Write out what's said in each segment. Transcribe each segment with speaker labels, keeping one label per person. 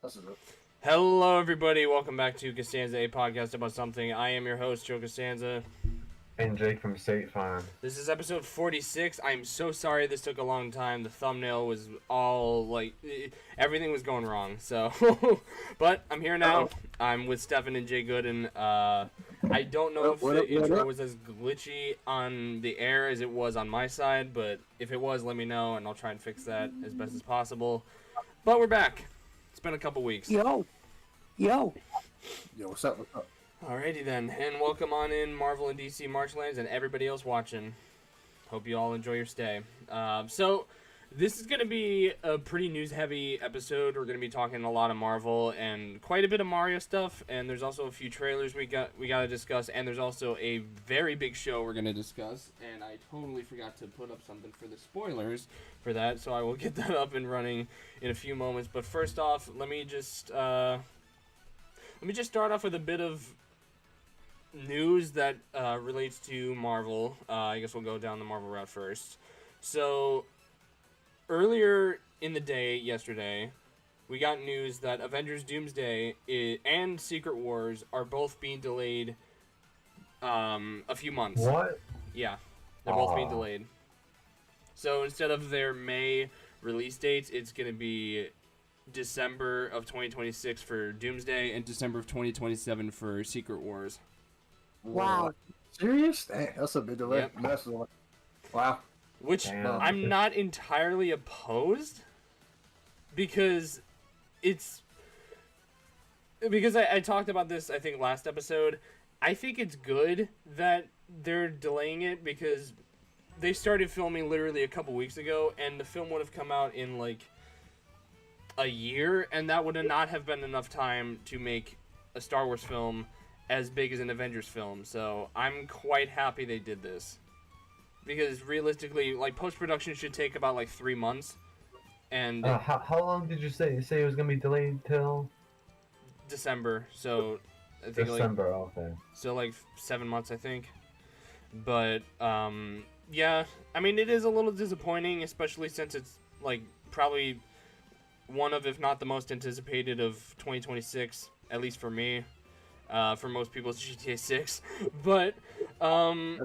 Speaker 1: That's it.
Speaker 2: Hello, everybody. Welcome back to Costanza, a podcast about something. I am your host, Joe Costanza.
Speaker 3: And Jake from State Farm.
Speaker 2: This is episode 46. I'm so sorry this took a long time. The thumbnail was all, everything was going wrong. So, but I'm here now. I'm with Stefan and Jay Gooden. I don't know if the intro was as glitchy on the air as it was on my side, but if it was, let me know, and I'll try and fix that as best as possible. But we're back. It's been a couple weeks.
Speaker 1: Yo, what's up? What's up?
Speaker 2: Alrighty then, and welcome on in Marvel and DC Marchlands and everybody else watching. Hope you all enjoy your stay. So, this is going to be a pretty news-heavy episode. We're going to be talking a lot of Marvel and quite a bit of Mario stuff, and there's also a few trailers we got to discuss, and there's also a very big show we're going to discuss, and I totally forgot to put up something for the spoilers for that, so I will get that up and running in a few moments. But first off, let me just start off with a bit of news that relates to Marvel. I guess we'll go down the Marvel route first. So, earlier in the day, yesterday, we got news that Avengers Doomsday and Secret Wars are both being delayed a few months.
Speaker 3: What?
Speaker 2: Yeah, they're both being delayed. So, instead of their May release dates, it's going to be December of 2026 for Doomsday and December of 2027 for Secret Wars.
Speaker 1: Wow. Serious? Dang, that's a big delay.
Speaker 2: Yep.
Speaker 1: Wow.
Speaker 2: Which
Speaker 3: Damn.
Speaker 2: I'm not entirely opposed, because I talked about this, I think, last episode. I think it's good that they're delaying it, because they started filming literally a couple weeks ago, and the film would have come out in like a year, and that would not have been enough time to make a Star Wars film as big as an Avengers film. So I'm quite happy they did this, because realistically, like, post-production should take about like 3 months, and
Speaker 3: How long did you say? You say it was gonna be delayed till
Speaker 2: December. So I think
Speaker 3: December. Okay.
Speaker 2: so like 7 months, I think. But yeah, I mean, it is a little disappointing, especially since it's like probably one of, if not the most anticipated of 2026, at least for me. For most people, it's GTA 6. But I'm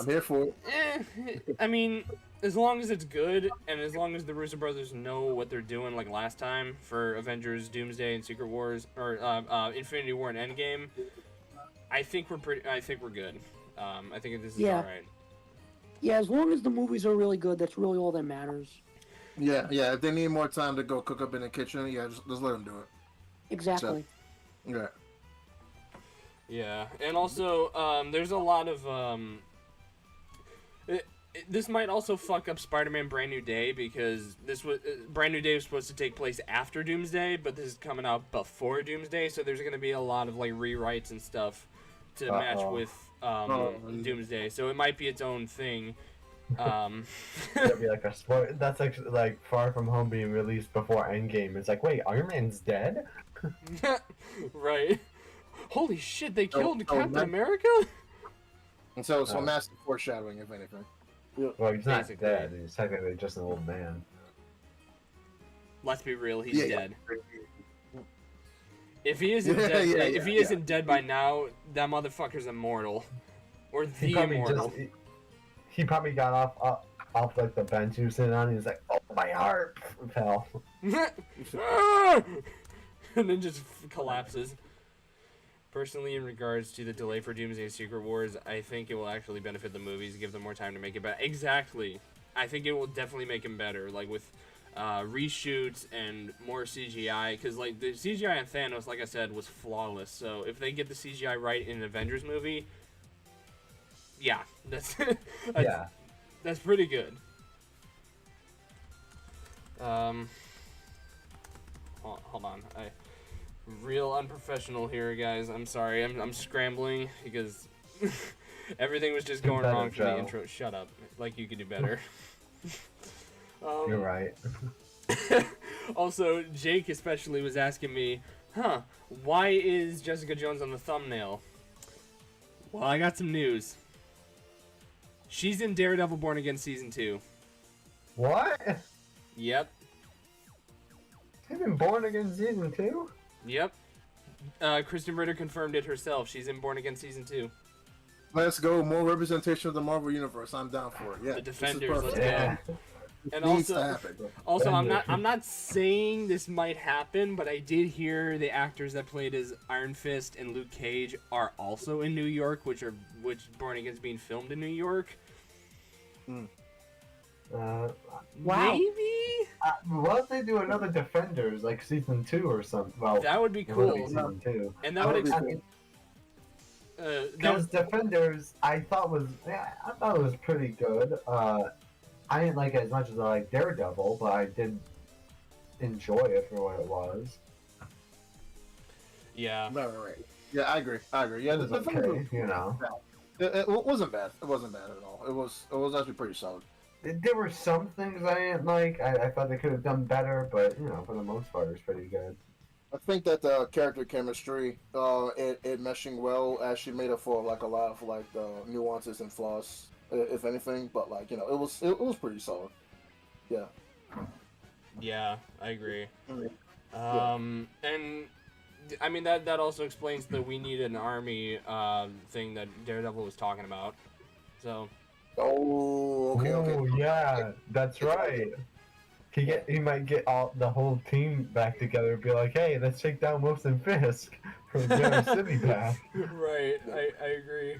Speaker 1: here for it.
Speaker 2: I mean, as long as it's good, and as long as the Russo brothers know what they're doing, like last time for Avengers, Doomsday, and Secret Wars, or Infinity War and Endgame, I think we're good. I think this is all right.
Speaker 4: Yeah, as long as the movies are really good, that's really all that matters.
Speaker 1: Yeah. If they need more time to go cook up in the kitchen, just let them do it.
Speaker 4: Exactly.
Speaker 1: Yeah.
Speaker 2: Yeah, and also, there's a lot of, this might also fuck up Spider-Man Brand New Day, because Brand New Day was supposed to take place after Doomsday, but this is coming out before Doomsday, so there's going to be a lot of, like, rewrites and stuff to match with, Doomsday, so it might be its own thing.
Speaker 3: That'd be like a spoil. That's actually like Far From Home being released before Endgame. It's like, wait, Iron Man's dead?
Speaker 2: Right. Holy shit, they killed Captain America?
Speaker 1: And so massive foreshadowing, if anything.
Speaker 3: Well, he's not
Speaker 2: Basically.
Speaker 3: dead. He's technically just an old man.
Speaker 2: Let's be real, he's dead.
Speaker 1: Yeah.
Speaker 2: If he isn't dead,
Speaker 1: Yeah,
Speaker 2: if he isn't dead by now, that motherfucker's immortal, or the immortal.
Speaker 3: He probably got off like the bench he was sitting on. He was like, "Oh, my heart fell."
Speaker 2: And then just collapses. Personally, in regards to the delay for Doomsday and Secret Wars, I think it will actually benefit the movies, give them more time to make it better. Exactly. I think it will definitely make them better, like with reshoots and more CGI, because like the CGI on Thanos, like I said, was flawless. So if they get the CGI right in an Avengers movie, yeah, that's pretty good. Hold on, real unprofessional here, guys. I'm sorry, I'm scrambling because everything was just going wrong for the intro. Shut up, like you could do better.
Speaker 3: You're right.
Speaker 2: Also, Jake especially was asking me, why is Jessica Jones on the thumbnail? Well, I got some news. She's in Daredevil Born Again Season 2.
Speaker 3: What?
Speaker 2: Yep.
Speaker 3: She's in Born Again season 2?
Speaker 2: Yep. Kristen Ritter confirmed it herself. She's in Born Again season 2.
Speaker 1: Let's go. More representation of the Marvel universe. I'm down for it. Yeah.
Speaker 2: The
Speaker 1: this is
Speaker 2: Defenders,
Speaker 1: perfect.
Speaker 2: let's
Speaker 3: Yeah.
Speaker 2: go. And
Speaker 1: Needs to
Speaker 2: also,
Speaker 1: happen, bro.
Speaker 2: I'm not saying this might happen, but I did hear the actors that played as Iron Fist and Luke Cage are also in New York, which Born Again's being filmed in New York.
Speaker 4: Wow.
Speaker 2: Maybe
Speaker 3: What if they do another Defenders, like season 2 or something? Well,
Speaker 2: that would be
Speaker 3: it would be
Speaker 2: cool,
Speaker 3: season 2.
Speaker 2: and that would
Speaker 3: Because Defenders, I thought it was pretty good. I didn't like it as much as I like Daredevil, but I did enjoy it for what it was.
Speaker 2: yeah.
Speaker 1: Right. Yeah, I agree. Yeah,
Speaker 3: It was
Speaker 1: the
Speaker 3: okay, you know.
Speaker 1: It wasn't bad. It wasn't bad at all. It was actually pretty solid.
Speaker 3: There were some things I didn't like. I thought they could have done better, but you know, for the most part, it was pretty good.
Speaker 1: I think that the character chemistry, it meshing well actually made up for like a lot of like the nuances and flaws, if anything. But like it was pretty solid. Yeah.
Speaker 2: Yeah, I agree.
Speaker 1: Mhm.
Speaker 2: And I mean that also explains the "we need an army" thing that Daredevil was talking about. So.
Speaker 1: Oh, okay.
Speaker 3: Oh yeah, that's right. He might get the whole team back together and be like, hey, let's take down Wilson Fisk and get our city back.
Speaker 2: Right, I agree.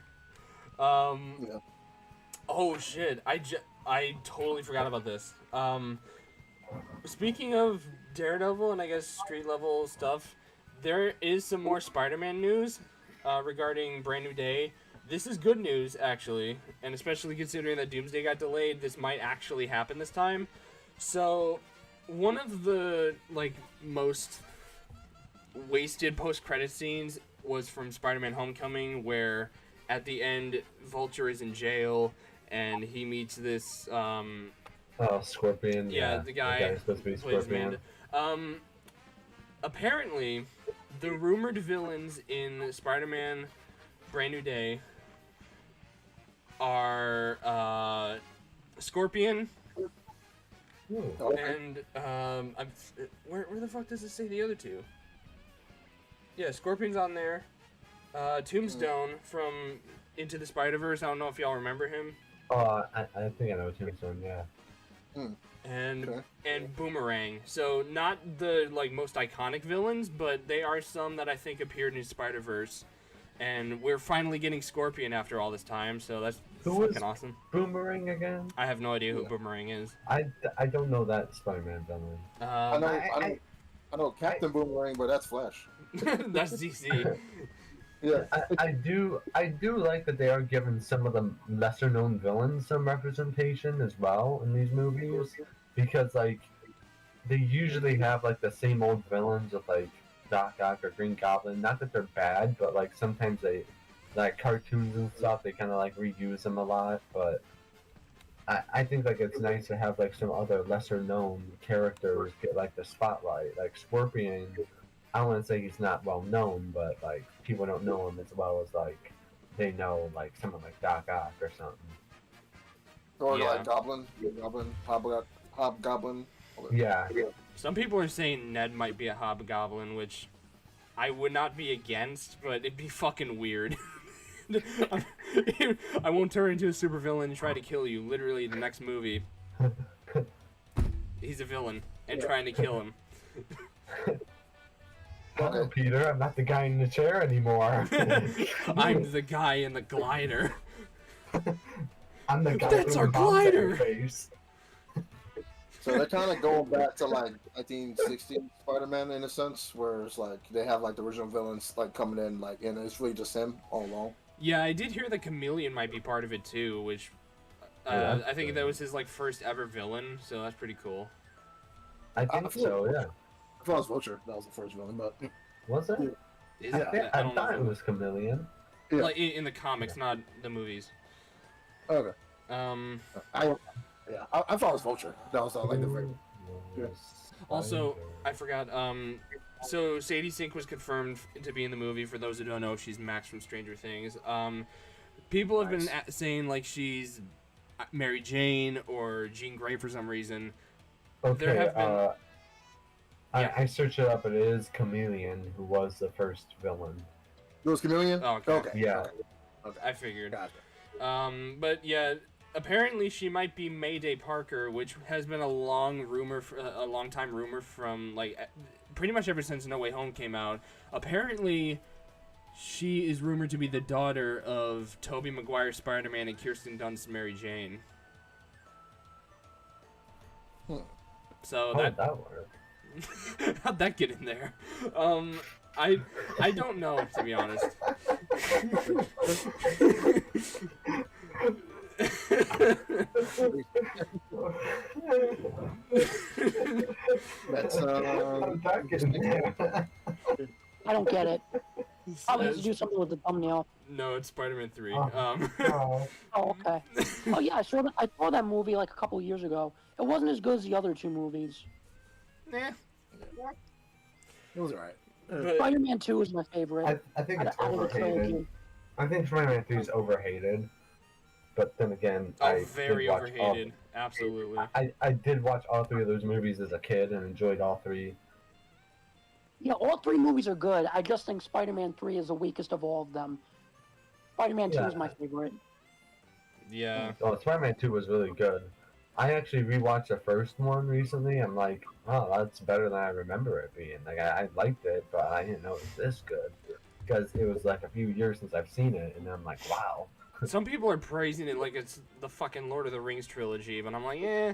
Speaker 1: Yeah.
Speaker 2: Oh shit, I totally forgot about this. Speaking of Daredevil and I guess street level stuff, there is some more Spider-Man news regarding Brand New Day. This is good news, actually, and especially considering that Doomsday got delayed, this might actually happen this time. So, one of the most wasted post-credit scenes was from Spider-Man: Homecoming, where at the end Vulture is in jail and he meets this
Speaker 3: Scorpion.
Speaker 2: yeah, the guy
Speaker 3: who's supposed to be
Speaker 2: who plays
Speaker 3: Scorpion.
Speaker 2: Amanda. Apparently, the rumored villains in Spider-Man: Brand New Day are Scorpion
Speaker 3: Ooh.
Speaker 2: and where the fuck does it say the other two? Yeah, Scorpion's on there. Tombstone from Into the Spider-Verse. I don't know if y'all remember him.
Speaker 3: I think I know Tombstone. Yeah.
Speaker 2: And
Speaker 1: Okay.
Speaker 2: and Boomerang. So not the most iconic villains, but they are some that I think appeared in Spider-Verse. And we're finally getting Scorpion after all this time, so that's
Speaker 3: Who
Speaker 2: fucking
Speaker 3: is
Speaker 2: awesome.
Speaker 3: Boomerang again?
Speaker 2: I have no idea who
Speaker 1: Yeah.
Speaker 2: Boomerang is.
Speaker 3: I don't know that Spider-Man villain.
Speaker 1: I know Captain Boomerang, but that's Flash.
Speaker 2: That's DC.
Speaker 1: Yeah.
Speaker 3: I do like that they are giving some of the lesser known villains some representation as well in these movies, because they usually have the same old villains with Doc Ock or Green Goblin. Not that they're bad, but sometimes they cartoons and stuff, they kind of reuse them a lot. But I think it's nice to have some other lesser known characters get the spotlight. Like Scorpion, I don't want to say he's not well known, but people don't know him as well as they know someone like Doc Ock or something.
Speaker 1: Or
Speaker 2: Yeah.
Speaker 1: Goblin, Hobgoblin.
Speaker 3: Yeah.
Speaker 2: Some people are saying Ned might be a hobgoblin, which I would not be against, but it'd be fucking weird. I won't turn into a supervillain and try to kill you. Literally, the next movie, he's a villain and trying to kill him.
Speaker 3: Hello, Peter. I'm not the guy in the chair anymore.
Speaker 2: I'm the guy in the glider.
Speaker 3: I'm the guy
Speaker 2: That's
Speaker 3: with
Speaker 2: our
Speaker 3: the bomb
Speaker 2: glider!
Speaker 3: face.
Speaker 1: So they're kind of going back to 1960 Spider-Man in a sense, where it's they have the original villains coming in and it's really just him all along.
Speaker 2: Yeah, I did hear the Chameleon might be part of it too, which
Speaker 3: Yeah,
Speaker 2: I think that was his first ever villain, so that's pretty cool.
Speaker 3: I think so, yeah.
Speaker 1: I thought it was Vulture. That was the first villain, but
Speaker 3: Was it?
Speaker 2: Is
Speaker 3: I,
Speaker 2: it?
Speaker 3: think,
Speaker 2: I
Speaker 3: I
Speaker 2: don't know.
Speaker 3: thought it was Chameleon.
Speaker 1: Yeah.
Speaker 2: In the comics, not the movies.
Speaker 1: okay.
Speaker 2: Um.
Speaker 1: I thought it was Vulture. That was the very. Yeah.
Speaker 2: Also, I forgot. So Sadie Sink was confirmed to be in the movie. For those who don't know, she's Max from Stranger Things. People have been saying she's Mary Jane or Jean Grey for some reason.
Speaker 3: Okay,
Speaker 2: There have been. Yeah.
Speaker 3: I searched it up. It is Chameleon who was the first villain.
Speaker 1: It was Chameleon?
Speaker 2: Oh, okay.
Speaker 3: Yeah.
Speaker 1: Okay.
Speaker 2: I figured.
Speaker 1: Gotcha.
Speaker 2: But yeah, apparently she might be Mayday Parker, which has been a long time rumor from like pretty much ever since No Way Home came out. Apparently, she is rumored to be the daughter of Tobey Maguire's Spider-Man and Kirsten Dunst's Mary Jane. So
Speaker 3: How did that work?
Speaker 2: how'd that get in there? I don't know, to be honest.
Speaker 1: That's
Speaker 3: How did that get in there?
Speaker 4: I don't get it. Probably has to do something with the thumbnail.
Speaker 2: No, it's Spider-Man 3.
Speaker 3: Oh.
Speaker 4: Oh, okay. Oh yeah, I saw that movie like a couple years ago. It wasn't as good as the other two movies.
Speaker 2: Nah.
Speaker 1: it was alright.
Speaker 2: But,
Speaker 4: Spider-Man 2 is my favorite.
Speaker 3: I think it's
Speaker 4: out of the
Speaker 3: overhated.
Speaker 4: trilogy.
Speaker 3: I think Spider-Man 3 is overhated. But then again,
Speaker 2: very
Speaker 3: did watch
Speaker 2: overhated. Absolutely.
Speaker 3: I did watch all three of those movies as a kid and enjoyed all three.
Speaker 4: Yeah, all three movies are good. I just think Spider-Man 3 is the weakest of all of them. Spider-Man 2 is my favorite.
Speaker 2: Yeah.
Speaker 3: Oh, Spider-Man 2 was really good. I actually rewatched the first one recently. I'm like, oh, that's better than I remember it being. Like, I liked it, but I didn't know it was this good. Because it was like a few years since I've seen it, and I'm like, wow.
Speaker 2: Some people are praising it like it's the fucking Lord of the Rings trilogy, but I'm like, eh.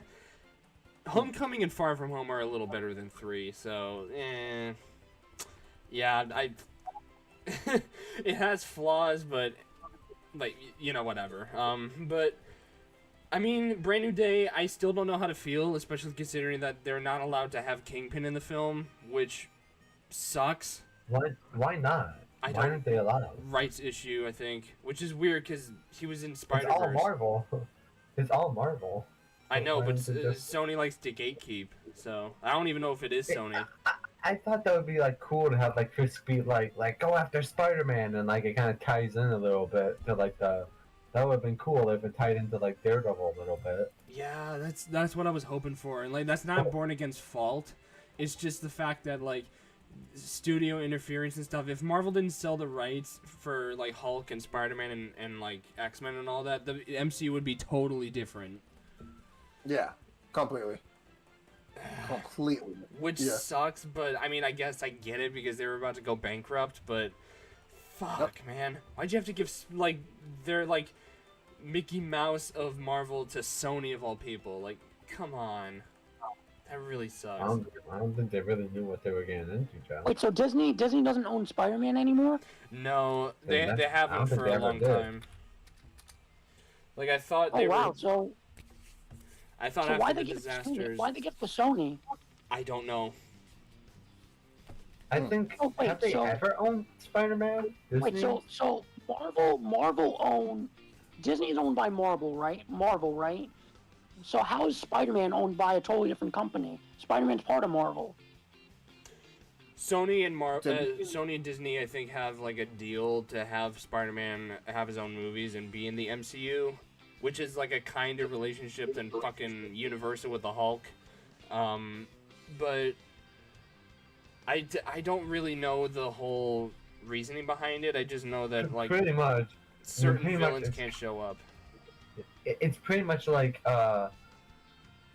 Speaker 2: Homecoming and Far From Home are a little better than 3, so, eh. Yeah, it has flaws, but, like, you know, whatever. But, I mean, Brand New Day, I still don't know how to feel, especially considering that they're not allowed to have Kingpin in the film, which sucks.
Speaker 3: Why not? Why aren't they allowed?
Speaker 2: Rights issue, I think, which is weird because he was in
Speaker 3: It's
Speaker 2: Spider-Verse.
Speaker 3: all Marvel. It's all Marvel.
Speaker 2: I know,
Speaker 3: Why
Speaker 2: but
Speaker 3: is it just-
Speaker 2: Sony likes to gatekeep, so I don't even know if it is Sony.
Speaker 3: I thought that would be like cool to have like Chris be like go after Spider-Man, and like it kind of ties in a little bit to like that would have been cool if it tied into like Daredevil a little bit.
Speaker 2: Yeah, that's what I was hoping for, and like that's not Born Against fault. It's just the fact that like studio interference and stuff. If Marvel didn't sell the rights for like Hulk and Spider-Man and like X-Men and all that, the MCU would be totally different.
Speaker 1: Yeah, completely. Completely.
Speaker 2: Which sucks, but I mean, I guess I get it because they were about to go bankrupt, but fuck, man. Why'd you have to give, like, they're like Mickey Mouse of Marvel to Sony of all people? Like, come on. That really sucks.
Speaker 3: I don't think they really knew what they were getting into, John.
Speaker 4: Wait, so Disney doesn't own Spider-Man anymore?
Speaker 2: No, they
Speaker 3: I
Speaker 2: haven't
Speaker 3: don't think
Speaker 2: for
Speaker 3: they
Speaker 2: a
Speaker 3: ever
Speaker 2: long
Speaker 3: did.
Speaker 2: time. Like, I thought they
Speaker 4: Oh wow,
Speaker 2: were.
Speaker 4: so
Speaker 2: I thought
Speaker 4: why
Speaker 2: after
Speaker 4: they
Speaker 2: the
Speaker 4: give it to Sony?
Speaker 2: disasters.
Speaker 4: Why they give it to Sony?
Speaker 2: I don't know.
Speaker 3: I think
Speaker 4: Oh, wait,
Speaker 3: have they
Speaker 4: so-
Speaker 3: ever owned Spider-Man?
Speaker 4: Wait,
Speaker 3: Disney?
Speaker 4: so Marvel own Disney's owned by Marvel, right? So how is Spider-Man owned by a totally different company? Spider-Man's part of Marvel.
Speaker 2: Sony and Disney, I think, have like a deal to have Spider-Man have his own movies and be in the MCU, which is like a kinder relationship than fucking Universal with the Hulk. But I don't really know the whole reasoning behind it. I just know that like
Speaker 3: pretty much.
Speaker 2: certain
Speaker 3: pretty much
Speaker 2: villains
Speaker 3: it's-
Speaker 2: can't show up.
Speaker 3: It's pretty much like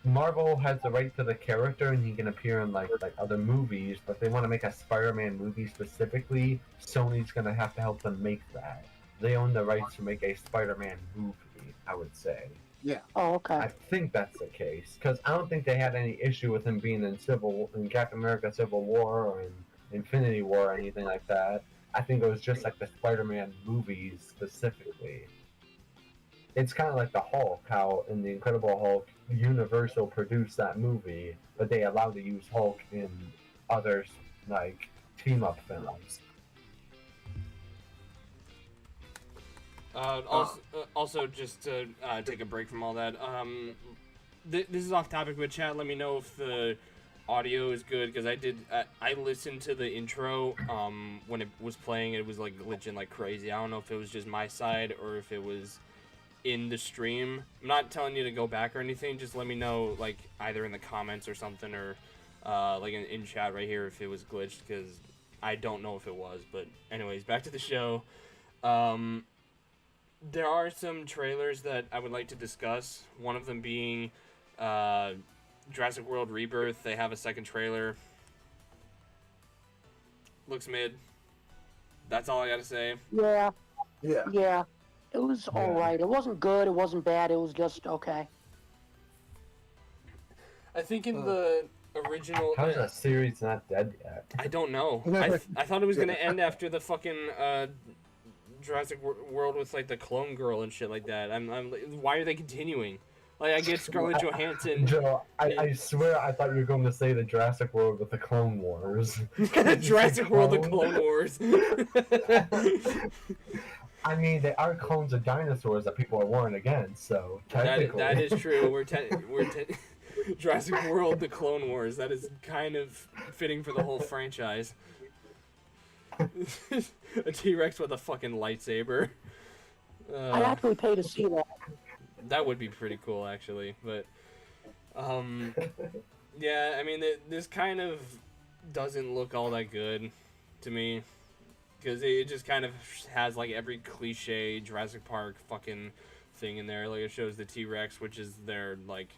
Speaker 3: Marvel has the right to the character and he can appear in like other movies, but they want to make a Spider-Man movie specifically. Sony's gonna have to help them make that. They own the rights to make a Spider-Man movie, I would say.
Speaker 4: Oh, okay.
Speaker 3: I think that's the case because I don't think they had any issue with him being in Captain America Civil War or in Infinity War or anything like that. I think it was just like the Spider-Man movies specifically. It's kind of like the Hulk, how in the Incredible Hulk, Universal produced that movie, but they allowed to use Hulk in other like team-up films.
Speaker 2: Also, just to take a break from all that, this is off topic, but chat, let me know if the audio is good, because I listened to the intro when it was playing. It was like glitching like crazy. I don't know if it was just my side or if it was in the stream. I'm not telling you to go back or anything. Just let me know, like, either in the comments or something, or like in chat right here if it was glitched, because I don't know if it was. But anyways, back to the show. There are some trailers that I would like to discuss. One of them being Jurassic World Rebirth. They have a second trailer. Looks mid. That's all I gotta say.
Speaker 4: Yeah.
Speaker 1: Yeah.
Speaker 4: Yeah. It was alright. It wasn't good, it wasn't bad, it was just okay.
Speaker 2: I think in the original...
Speaker 3: How is that series not dead yet?
Speaker 2: I don't know. I thought it was gonna end after the fucking Jurassic World with like the clone girl and shit like that. Why are they continuing? Like, I get Scarlett Johansson.
Speaker 3: Joe, I swear I thought you were going to say the Jurassic World with the Clone Wars.
Speaker 2: Jurassic World, the Clone Wars.
Speaker 3: I mean, they are clones of dinosaurs that people are warring against, so technically...
Speaker 2: That is true. We're Jurassic World, the Clone Wars. That is kind of fitting for the whole franchise. A T-Rex with a fucking lightsaber.
Speaker 4: I'd actually pay to see that.
Speaker 2: That would be pretty cool, actually. But, yeah, I mean, this kind of doesn't look all that good to me. Because it just kind of has, like, every cliche Jurassic Park fucking thing in there. Like, it shows the T-Rex, which is their, like...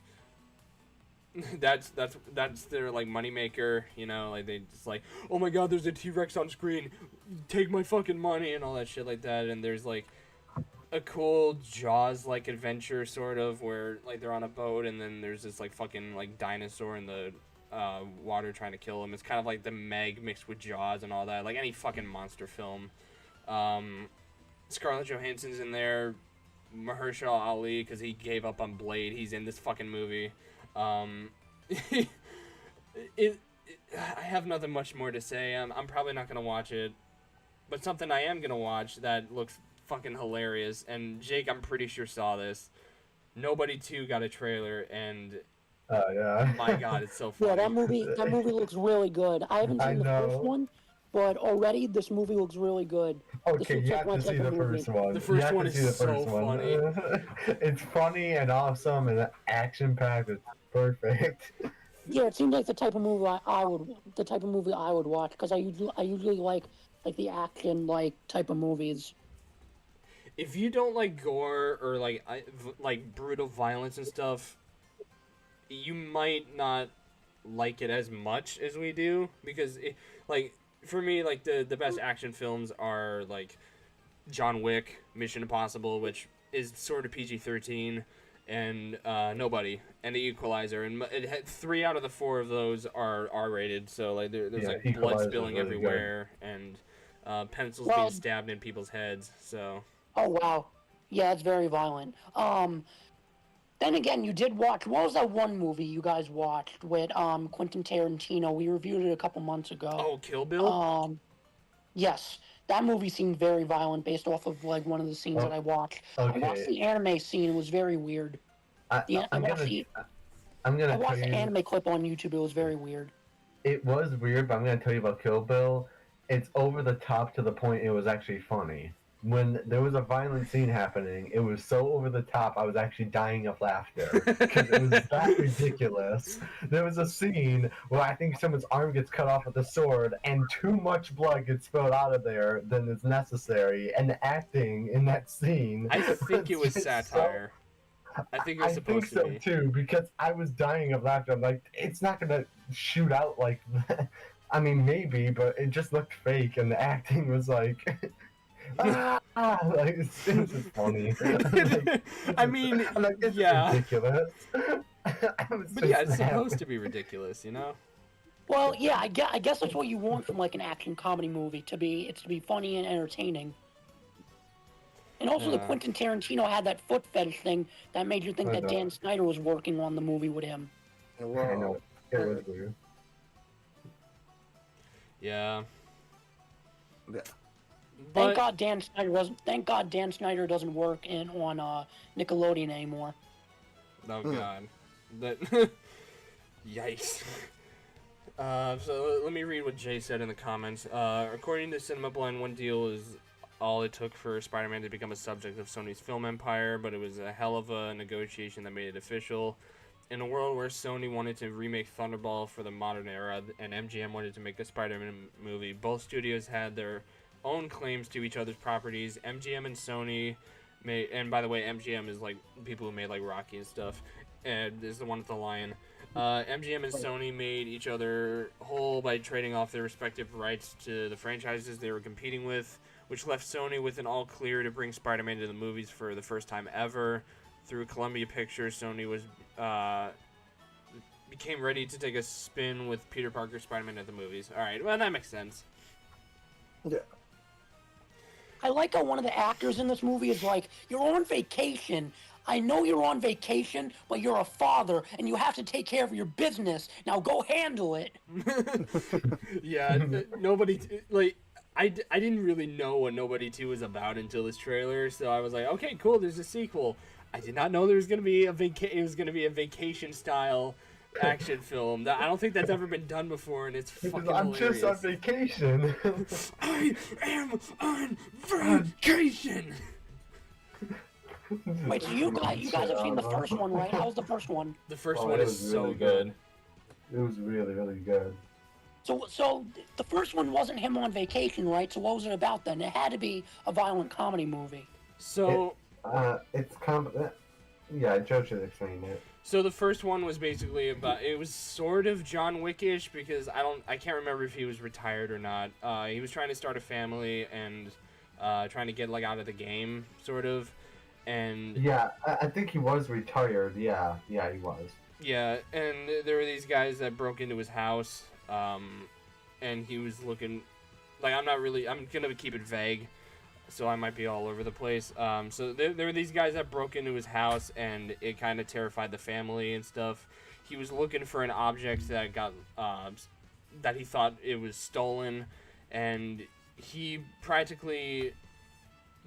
Speaker 2: That's their, like, moneymaker, you know? Like, they just like, oh my god, there's a T-Rex on screen. Take my fucking money and all that shit like that. And there's, like... a cool Jaws-like adventure, sort of, where, like, they're on a boat, and then there's this, like, fucking, like, dinosaur in the water trying to kill him. It's kind of like the Meg mixed with Jaws and all that, like any fucking monster film. Scarlett Johansson's in there. Mahershala Ali, because he gave up on Blade. He's in this fucking movie. I have nothing much more to say. I'm probably not going to watch it. But something I am going to watch that looks fucking hilarious, and Jake, I'm pretty sure saw this. Nobody 2 got a trailer, and
Speaker 3: yeah.
Speaker 2: my god, it's so funny.
Speaker 4: Yeah, that movie looks really good. I haven't seen the first one, but already this movie looks really good.
Speaker 3: Okay, you have to see the first one.
Speaker 2: The first one is so funny.
Speaker 3: It's funny and awesome and action-packed. It's perfect.
Speaker 4: Yeah, it seems like the type of movie I would watch, because I usually like the action like type of movies.
Speaker 2: If you don't like gore or like brutal violence and stuff, you might not like it as much as we do, because like for me, like the best action films are like John Wick, Mission Impossible, which is sort of PG-13, and Nobody, and The Equalizer, and 3 out of the 4 of those are R-rated, so like there's like blood spilling really everywhere good. And pencils being stabbed in people's heads, so.
Speaker 4: Oh, wow. Yeah, it's very violent. Then again, you did watch... What was that one movie you guys watched with Quentin Tarantino? We reviewed it a couple months ago.
Speaker 2: Oh, Kill Bill?
Speaker 4: Yes. That movie seemed very violent based off of, like, one of the scenes that I watched.
Speaker 3: Okay.
Speaker 4: I watched the anime scene. It was very weird.
Speaker 3: I'm gonna
Speaker 4: I watched the anime clip on YouTube. It was very weird.
Speaker 3: It was weird, but I'm going to tell you about Kill Bill. It's over the top to the point it was actually funny. When there was a violent scene happening, it was so over the top, I was actually dying of laughter. Because it was that ridiculous. There was a scene where I think someone's arm gets cut off with a sword, and too much blood gets spilled out of there than is necessary. And the acting in that scene...
Speaker 2: I think it was satire. I think it was supposed to be.
Speaker 3: I think so, too, because I was dying of laughter. I'm like, it's not going to shoot out like that. I mean, maybe, but it just looked fake, and the acting was like... like, it's just funny.
Speaker 2: I mean,
Speaker 3: like, it's
Speaker 2: yeah.
Speaker 3: ridiculous.
Speaker 2: But yeah, it's supposed to be ridiculous, you know?
Speaker 4: Well, yeah, I guess that's what you want from like an action comedy movie, to be funny and entertaining. And also, the Quentin Tarantino had that foot fetish thing that made you think that Dan Snyder was working on the movie with him.
Speaker 3: I know. It was weird.
Speaker 2: Yeah.
Speaker 1: Yeah.
Speaker 4: Thank God Dan Snyder doesn't work on Nickelodeon anymore.
Speaker 2: Oh God. That. Yikes. So let me read what Jay said in the comments. According to Cinema Blend, one deal is all it took for Spider-Man to become a subject of Sony's film empire, but it was a hell of a negotiation that made it official. In a world where Sony wanted to remake Thunderball for the modern era and MGM wanted to make a Spider-Man movie, both studios had their own claims to each other's properties. MGM and Sony made, and by the way, MGM is like people who made like Rocky and stuff, and is the one with the lion. MGM and Sony made each other whole by trading off their respective rights to the franchises they were competing with, which left Sony with an all clear to bring Spider-Man to the movies for the first time ever. Through Columbia Pictures, Sony became ready to take a spin with Peter Parker Spider-Man at the movies. All right, well, that makes sense.
Speaker 1: Yeah.
Speaker 4: I like how one of the actors in this movie is like, "You're on vacation. I know you're on vacation, but you're a father, and you have to take care of your business. Now go handle it."
Speaker 2: Yeah, nobody like I didn't really know what Nobody 2 was about until this trailer, so I was like, okay, cool, there's a sequel. I did not know there was gonna be it was gonna be a vacation style action film. I don't think that's ever been done before, and it's fucking
Speaker 3: I'm
Speaker 2: hilarious.
Speaker 3: just on vacation.
Speaker 2: I am on vacation.
Speaker 4: Wait, so you guys have seen the first one, right? How was the first one?
Speaker 2: The first
Speaker 3: Oh,
Speaker 2: one
Speaker 3: it
Speaker 2: is
Speaker 3: was
Speaker 2: so
Speaker 3: really
Speaker 2: good.
Speaker 3: It was really, really good.
Speaker 4: So the first one wasn't him on vacation, right? So what was it about then? It had to be a violent comedy movie.
Speaker 2: So
Speaker 3: It's yeah, Joe should explain it.
Speaker 2: So the first one was basically about, it was sort of John Wickish because I can't remember if he was retired or not. He was trying to start a family and trying to get like out of the game, sort of. And
Speaker 3: Yeah, I think he was retired. Yeah, he was.
Speaker 2: yeah, and there were these guys that broke into his house, and he was looking like, I'm gonna keep it vague, so I might be all over the place. So there were these guys that broke into his house, and it kind of terrified the family and stuff. He was looking for an object that got that he thought it was stolen, and he practically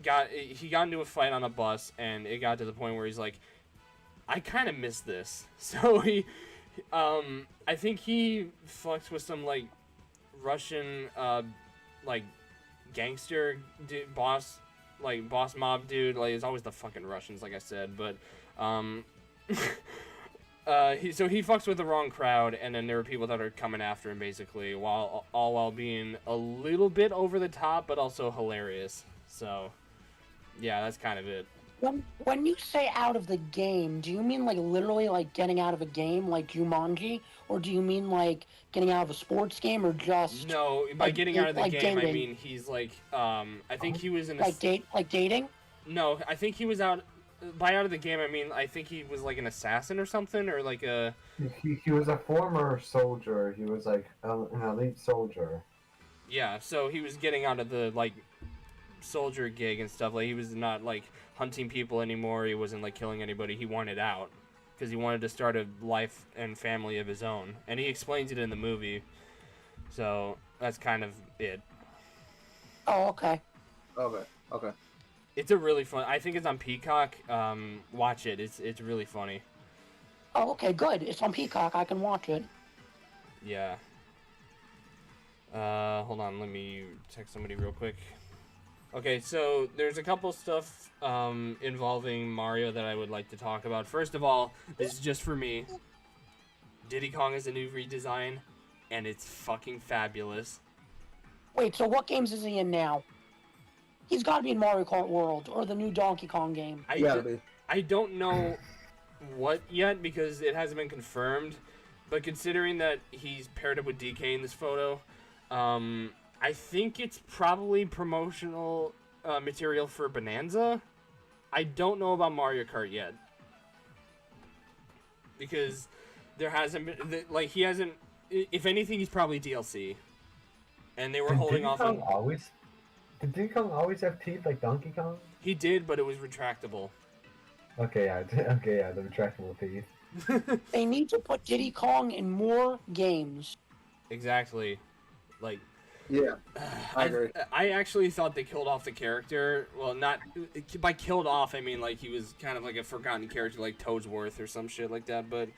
Speaker 2: got into a fight on a bus, and it got to the point where he's like, I kind of miss this. So he I think he fucks with some like Russian like gangster boss mob dude. Like, it's always the fucking Russians, like I said, but he fucks with the wrong crowd, and then there are people that are coming after him basically, while being a little bit over the top but also hilarious. So yeah, that's kind of it.
Speaker 4: When you say out of the game, do you mean like literally like getting out of a game like Jumanji, or do you mean like getting out of a sports game, or just
Speaker 2: No, by
Speaker 4: like,
Speaker 2: getting out of the
Speaker 4: like
Speaker 2: game,
Speaker 4: dating?
Speaker 2: I mean he's like I think he was in a
Speaker 4: like dating?
Speaker 2: No, I think he was out. By out of the game, I mean I think he was like an assassin or something, or like a.
Speaker 3: He was a former soldier. He was like an elite soldier.
Speaker 2: Yeah, so he was getting out of the like soldier gig and stuff. Like, he was not like hunting people anymore. He wasn't like killing anybody. He wanted out because he wanted to start a life and family of his own, and he explains it in the movie. So that's kind of it.
Speaker 4: Oh, okay.
Speaker 1: Okay.
Speaker 2: It's a really fun. I think it's on Peacock. Watch it. It's really funny.
Speaker 4: Oh, okay, good. It's on Peacock. I can watch it.
Speaker 2: Yeah. Hold on. Let me text somebody real quick. Okay, so there's a couple stuff involving Mario that I would like to talk about. First of all, this is just for me. Diddy Kong is a new redesign, and it's fucking fabulous.
Speaker 4: Wait, so what games is he in now? He's got to be in Mario Kart World or the new Donkey Kong game.
Speaker 2: I don't know what yet because it hasn't been confirmed, but considering that he's paired up with DK in this photo, I think it's probably promotional material for Bonanza. I don't know about Mario Kart yet because there hasn't been he hasn't. If anything, he's probably DLC, and they were holding off on.
Speaker 3: Did Diddy Kong always have teeth like Donkey Kong?
Speaker 2: He did, but it was retractable.
Speaker 3: Okay, yeah, the retractable teeth.
Speaker 4: They need to put Diddy Kong in more games.
Speaker 2: Exactly, like.
Speaker 1: Yeah, I agree.
Speaker 2: I actually thought they killed off the character. Well, not by killed off, I mean like he was kind of like a forgotten character, like Toadsworth or some shit like that. But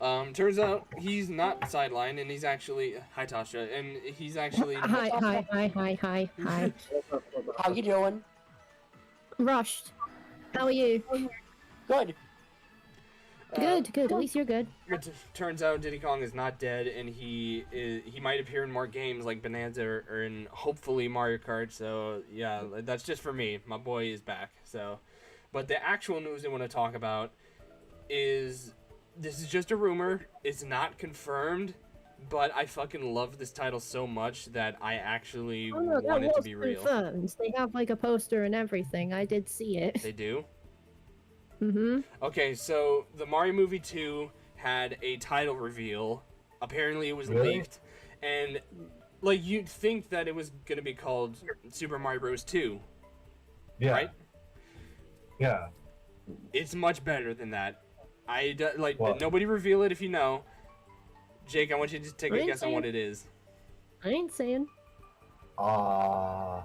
Speaker 2: Turns out he's not sidelined, and he's actually hi Tasha, and he's actually
Speaker 5: Hi.
Speaker 4: How you doing?
Speaker 5: Rushed. How are you?
Speaker 4: Good.
Speaker 5: Good. At least you're good.
Speaker 2: Turns out Diddy Kong is not dead, and he might appear in more games like Bonanza or in hopefully Mario Kart. So yeah, that's just for me. My boy is back. So, but the actual news I want to talk about is this is just a rumor. It's not confirmed, but I fucking love this title so much that I actually want it to be real.
Speaker 5: Confirmed. They have like a poster and everything. I did see it.
Speaker 2: They do?
Speaker 5: Mm-hmm.
Speaker 2: Okay, so the Mario movie 2 had a title reveal. Apparently it was leaked. And like you'd think that it was gonna be called Super Mario Bros. 2.
Speaker 3: Yeah.
Speaker 2: Right?
Speaker 3: Yeah.
Speaker 2: It's much better than that.
Speaker 3: What?
Speaker 2: Nobody reveal it if you know. Jake, I want you to take a
Speaker 5: ain't
Speaker 2: guess on
Speaker 5: saying.
Speaker 2: what it is.
Speaker 5: I ain't saying.
Speaker 3: I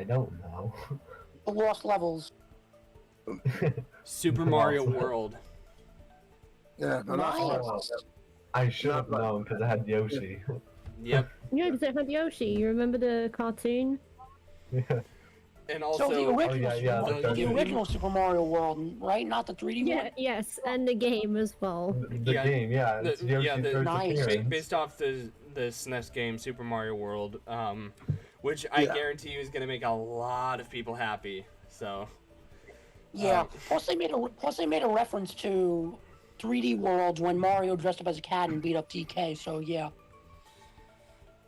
Speaker 3: don't know.
Speaker 4: The Lost Levels.
Speaker 2: Super Mario World.
Speaker 1: Yeah, no, that's
Speaker 4: Nice.
Speaker 3: I should have known because I had Yoshi.
Speaker 2: Yep.
Speaker 5: Yeah, because it had Yoshi. You remember the cartoon?
Speaker 3: Yeah.
Speaker 2: And
Speaker 4: So the
Speaker 2: also
Speaker 4: original, the original Super Mario World, right? Not the 3D
Speaker 5: Yeah.
Speaker 4: one.
Speaker 5: Yes, and the game as well.
Speaker 3: The
Speaker 2: Yeah,
Speaker 3: game, yeah. It's Yoshi first
Speaker 4: Nice.
Speaker 3: appearance.
Speaker 2: based off the SNES game Super Mario World, which I guarantee you is gonna make a lot of people happy. So
Speaker 4: Yeah. Plus they made a reference to 3D World when Mario dressed up as a cat and beat up DK. So yeah.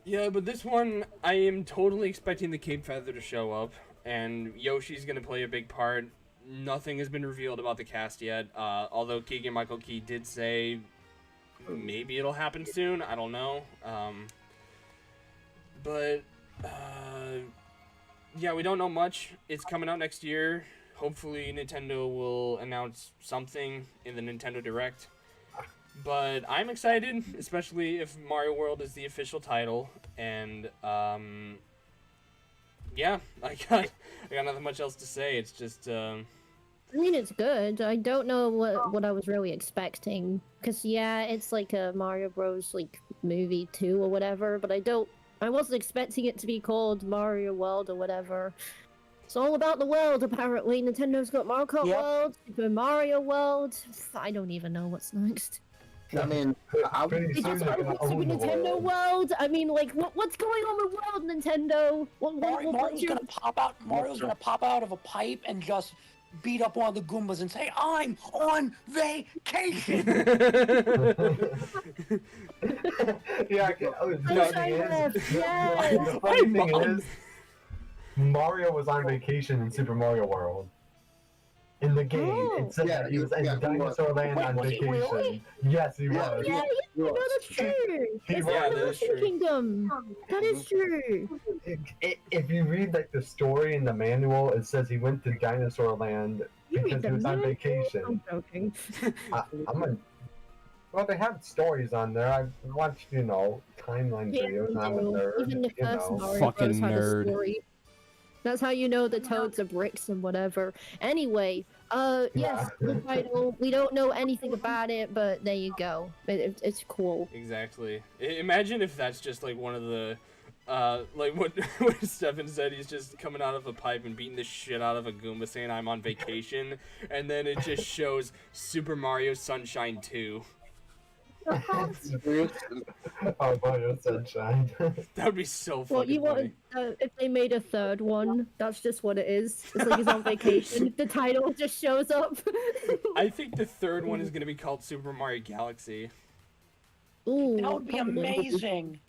Speaker 2: yeah, but this one I am totally expecting the Cape Feather to show up, and Yoshi's gonna play a big part. Nothing has been revealed about the cast yet. Although Keegan-Michael Key did say maybe it'll happen soon. I don't know. But yeah, we don't know much. It's coming out next year. Hopefully Nintendo will announce something in the Nintendo Direct. But I'm excited, especially if Mario World is the official title. And yeah, I got nothing much else to say. It's just
Speaker 5: I mean, it's good. I don't know what I was really expecting. Because, yeah, it's like a Mario Bros. Like, movie 2 or whatever. But I wasn't expecting it to be called Mario World or whatever. It's all about the world, apparently. Nintendo's got Mario Kart
Speaker 4: Yep.
Speaker 5: World, Super Mario World. I don't even know what's next.
Speaker 1: I mean,
Speaker 3: Pretty
Speaker 5: They
Speaker 3: soon
Speaker 5: just
Speaker 3: they're
Speaker 5: got
Speaker 3: gonna
Speaker 5: Super
Speaker 3: own the
Speaker 5: Nintendo
Speaker 3: world.
Speaker 5: World. I mean, like, what's going on with World Nintendo?
Speaker 4: Mario's gonna pop out. Mario's gonna pop out of a pipe and just beat up one of the Goombas and say, "I'm on vacation."
Speaker 3: Yeah, the thing is,
Speaker 5: Yes.
Speaker 3: the funny thing is, Mario was on vacation in Super Mario World. In the game,
Speaker 5: Oh.
Speaker 3: it said that he was in
Speaker 1: Yeah, he was.
Speaker 3: Dinosaur Land
Speaker 4: Wait,
Speaker 3: on
Speaker 4: was he
Speaker 3: vacation.
Speaker 4: really?
Speaker 3: Yes, he
Speaker 1: Yeah,
Speaker 3: was.
Speaker 5: Yeah, no, that's true.
Speaker 3: He
Speaker 5: It's
Speaker 3: was.
Speaker 5: not
Speaker 2: that
Speaker 5: the
Speaker 2: is true.
Speaker 5: Kingdom. That is true.
Speaker 3: If you read like the story in the manual, it says he went to Dinosaur Land
Speaker 5: You read
Speaker 3: because
Speaker 5: the
Speaker 3: he was on
Speaker 5: manual?
Speaker 3: vacation.
Speaker 5: I'm joking.
Speaker 3: Well, they have stories on there. I watched, timeline
Speaker 5: Yeah,
Speaker 3: videos. And I'm a
Speaker 5: we do.
Speaker 3: nerd.
Speaker 5: Even the first Mario
Speaker 2: Fucking
Speaker 5: Bros. Had a
Speaker 2: nerd.
Speaker 5: story. That's how you know the toads are bricks and whatever. Anyway, yes,
Speaker 3: Yeah.
Speaker 5: the title. We don't know anything about it, but there you go. It's cool.
Speaker 2: exactly. Imagine if that's just like one of the like what Stefan said, he's just coming out of a pipe and beating the shit out of a Goomba saying I'm on vacation, and then it just shows Super Mario Sunshine 2.
Speaker 3: Oh, Mario Sunshine.
Speaker 2: That would be so fucking
Speaker 5: Well, you
Speaker 2: funny.
Speaker 5: want if they made a third one, that's just what it is. It's like he's on vacation. The title just shows up.
Speaker 2: I think the third one is gonna be called Super Mario Galaxy.
Speaker 5: Ooh,
Speaker 4: That would be
Speaker 5: probably.
Speaker 4: amazing.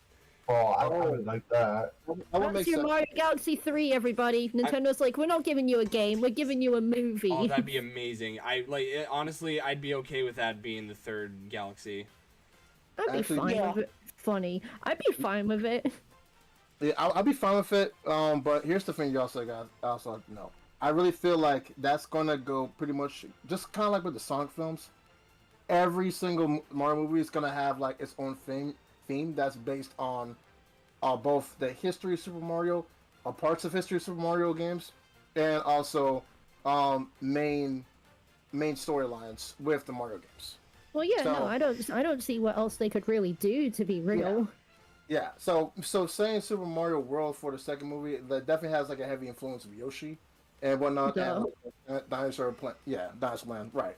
Speaker 3: Oh, I would like that.
Speaker 1: that would
Speaker 5: That's
Speaker 1: make
Speaker 5: your
Speaker 1: sense.
Speaker 5: Mario Galaxy 3, everybody. Nintendo's like, we're not giving you a game, we're giving you a movie.
Speaker 2: Oh, that'd be amazing. Honestly, I'd be okay with that being the third Galaxy.
Speaker 5: I'd be
Speaker 1: Actually,
Speaker 5: fine
Speaker 4: yeah.
Speaker 5: with it. Funny. I'd be fine with it.
Speaker 1: Yeah, I'll be fine with it. But here's the thing, you also have to know. I really feel like that's gonna go pretty much just kind of like with the Sonic films. Every single Mario movie is gonna have like its own theme that's based on both the history of Super Mario, parts of history of Super Mario games, and also main storylines with the Mario games.
Speaker 5: Well, yeah,
Speaker 1: So-
Speaker 5: no, I don't see what else they could really do to be real.
Speaker 1: Yeah, so saying Super Mario World for the second movie, that definitely has like a heavy influence of Yoshi and whatnot,
Speaker 5: Duh.
Speaker 1: and like, Dinosaur Planet, Dinosaur Land, right?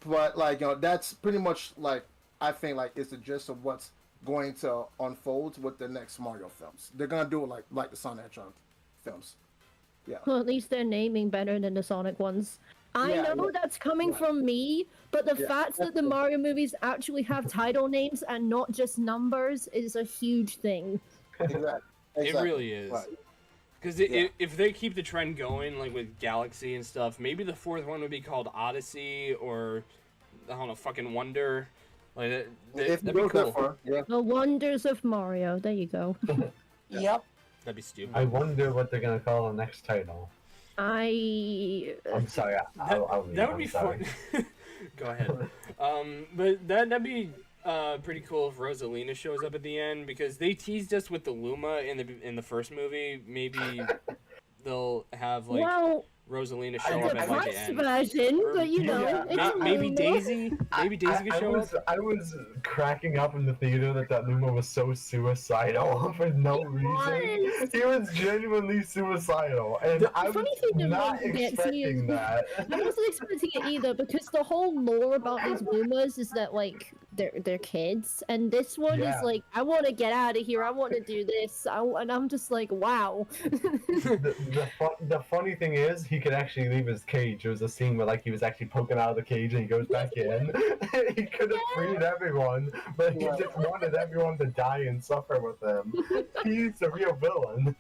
Speaker 1: But like that's pretty much like I think like it's the gist of what's going to unfold with the next Mario films. They're gonna do it like the Sonic Hedgehog films. Yeah.
Speaker 5: Well, at least they're naming better than the Sonic ones. I
Speaker 1: Yeah,
Speaker 5: know
Speaker 1: yeah.
Speaker 5: that's coming
Speaker 1: Yeah.
Speaker 5: from me, but the
Speaker 1: Yeah.
Speaker 5: fact that the Mario movies actually have title names and not just numbers is a huge thing.
Speaker 1: Exactly.
Speaker 2: It really is.
Speaker 1: Right.
Speaker 2: Because
Speaker 1: Yeah.
Speaker 2: if they keep the trend going, like with Galaxy and stuff, maybe the fourth one would be called Odyssey or I don't know, fucking Wonder. Like
Speaker 1: If
Speaker 2: that'd
Speaker 1: you
Speaker 2: be
Speaker 1: go
Speaker 2: cool.
Speaker 1: that far, yeah.
Speaker 5: The Wonders of Mario. There you go.
Speaker 4: Yep.
Speaker 2: That'd be stupid.
Speaker 3: I wonder what they're gonna call the next title.
Speaker 5: I
Speaker 3: I'm sorry. I'll leave.
Speaker 2: That would
Speaker 3: I'm
Speaker 2: be
Speaker 3: sorry.
Speaker 2: fun. Go ahead. But that'd be pretty cool if Rosalina shows up at the end because they teased us with the Luma in the first movie. Maybe they'll have like
Speaker 5: well,
Speaker 2: Rosalina show
Speaker 5: the
Speaker 2: up at like the
Speaker 5: Christ
Speaker 2: end.
Speaker 5: version, but you know,
Speaker 3: Yeah,
Speaker 5: it's a
Speaker 2: Maybe
Speaker 5: Luma.
Speaker 2: Daisy. Maybe Daisy could show up.
Speaker 3: I was cracking up in the theater that Luma was so suicidal for no reason.
Speaker 5: was.
Speaker 3: He was genuinely suicidal, and
Speaker 2: The
Speaker 3: I was
Speaker 5: funny thing that
Speaker 3: not
Speaker 5: gets me is-
Speaker 3: expecting that.
Speaker 5: I wasn't expecting it either because the whole lore about these Lumas is that like they're kids, and this one
Speaker 3: Yeah.
Speaker 5: is like I want to get out of here. I want to do this, and I'm just like, wow.
Speaker 3: The funny thing is, he could actually leave his cage. There was a scene where like he was actually poking out of the cage and he goes back in. He could have freed everyone, but he just wanted everyone to die and suffer with him. He's a real villain.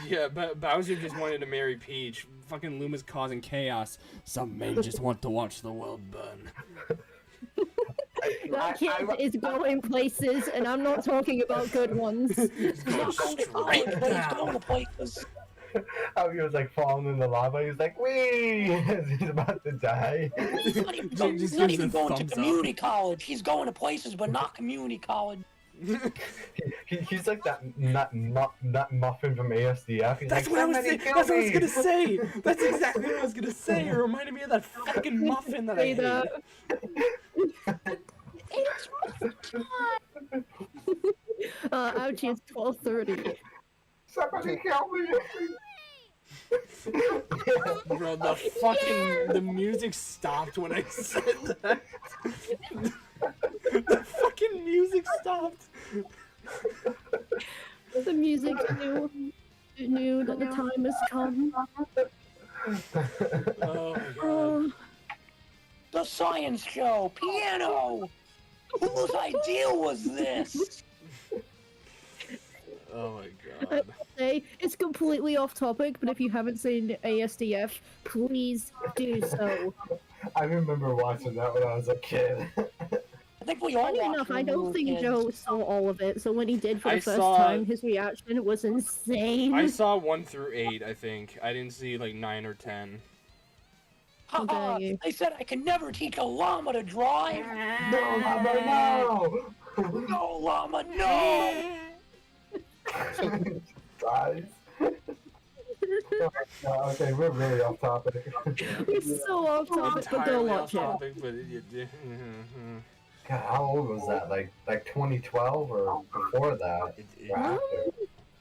Speaker 2: Yeah, but Bowser just wanted to marry Peach. Fucking Luma's causing chaos. Some men just want to watch the world burn.
Speaker 5: That kid is going places, and I'm not talking about good ones.
Speaker 4: He's not going to
Speaker 2: Straight
Speaker 4: college, but he's
Speaker 2: down.
Speaker 4: going to places.
Speaker 3: How he was like falling in the lava. He was like, "Wee!" as he's about to die.
Speaker 4: He's not even,
Speaker 2: Just
Speaker 4: he's not
Speaker 2: gives
Speaker 4: even
Speaker 2: a
Speaker 4: going to
Speaker 2: thumbs up.
Speaker 4: community college. He's going to places, but not community college.
Speaker 3: He's like that muffin from ASDF. He's
Speaker 2: That's
Speaker 3: like,
Speaker 2: what I was
Speaker 3: "Somebody
Speaker 2: saying.
Speaker 3: kill
Speaker 2: That's what I was
Speaker 3: me!"
Speaker 2: gonna say. That's exactly what I was gonna say. It reminded me of that fucking muffin that I
Speaker 5: Say
Speaker 2: hate.
Speaker 5: that.
Speaker 4: It's
Speaker 5: Ouchie, it's 12:30.
Speaker 3: Somebody kill me!
Speaker 2: Bro, the music stopped when I said that. The fucking music stopped.
Speaker 5: The music knew that the time has come.
Speaker 2: Oh my god.
Speaker 5: Oh,
Speaker 4: the science show. Piano. Whose idea was this?
Speaker 2: Oh my god.
Speaker 5: say it's completely off topic, but if you haven't seen ASDF, please do so.
Speaker 3: I remember watching that when I was a kid.
Speaker 4: I think we all
Speaker 5: Funny
Speaker 4: watched
Speaker 5: enough,
Speaker 4: when
Speaker 5: I
Speaker 4: we
Speaker 5: don't
Speaker 4: were
Speaker 5: think
Speaker 4: kids.
Speaker 5: Joe saw all of it, so when he did for the
Speaker 2: I
Speaker 5: first
Speaker 2: saw-
Speaker 5: time, his reaction was insane.
Speaker 2: I saw 1 through 8, I think. I didn't see like 9 or 10.
Speaker 5: How
Speaker 4: Haha,
Speaker 5: dare you.
Speaker 4: they said I can never teach a llama to drive.
Speaker 3: No, Mama, no!
Speaker 4: No, llama, no!
Speaker 3: Guys. Okay, we're really off topic.
Speaker 5: It's so off topic, but go
Speaker 2: Entirely off
Speaker 5: watch it.
Speaker 2: topic, but
Speaker 3: God, how old was that? Like 2012 or before that? Or after?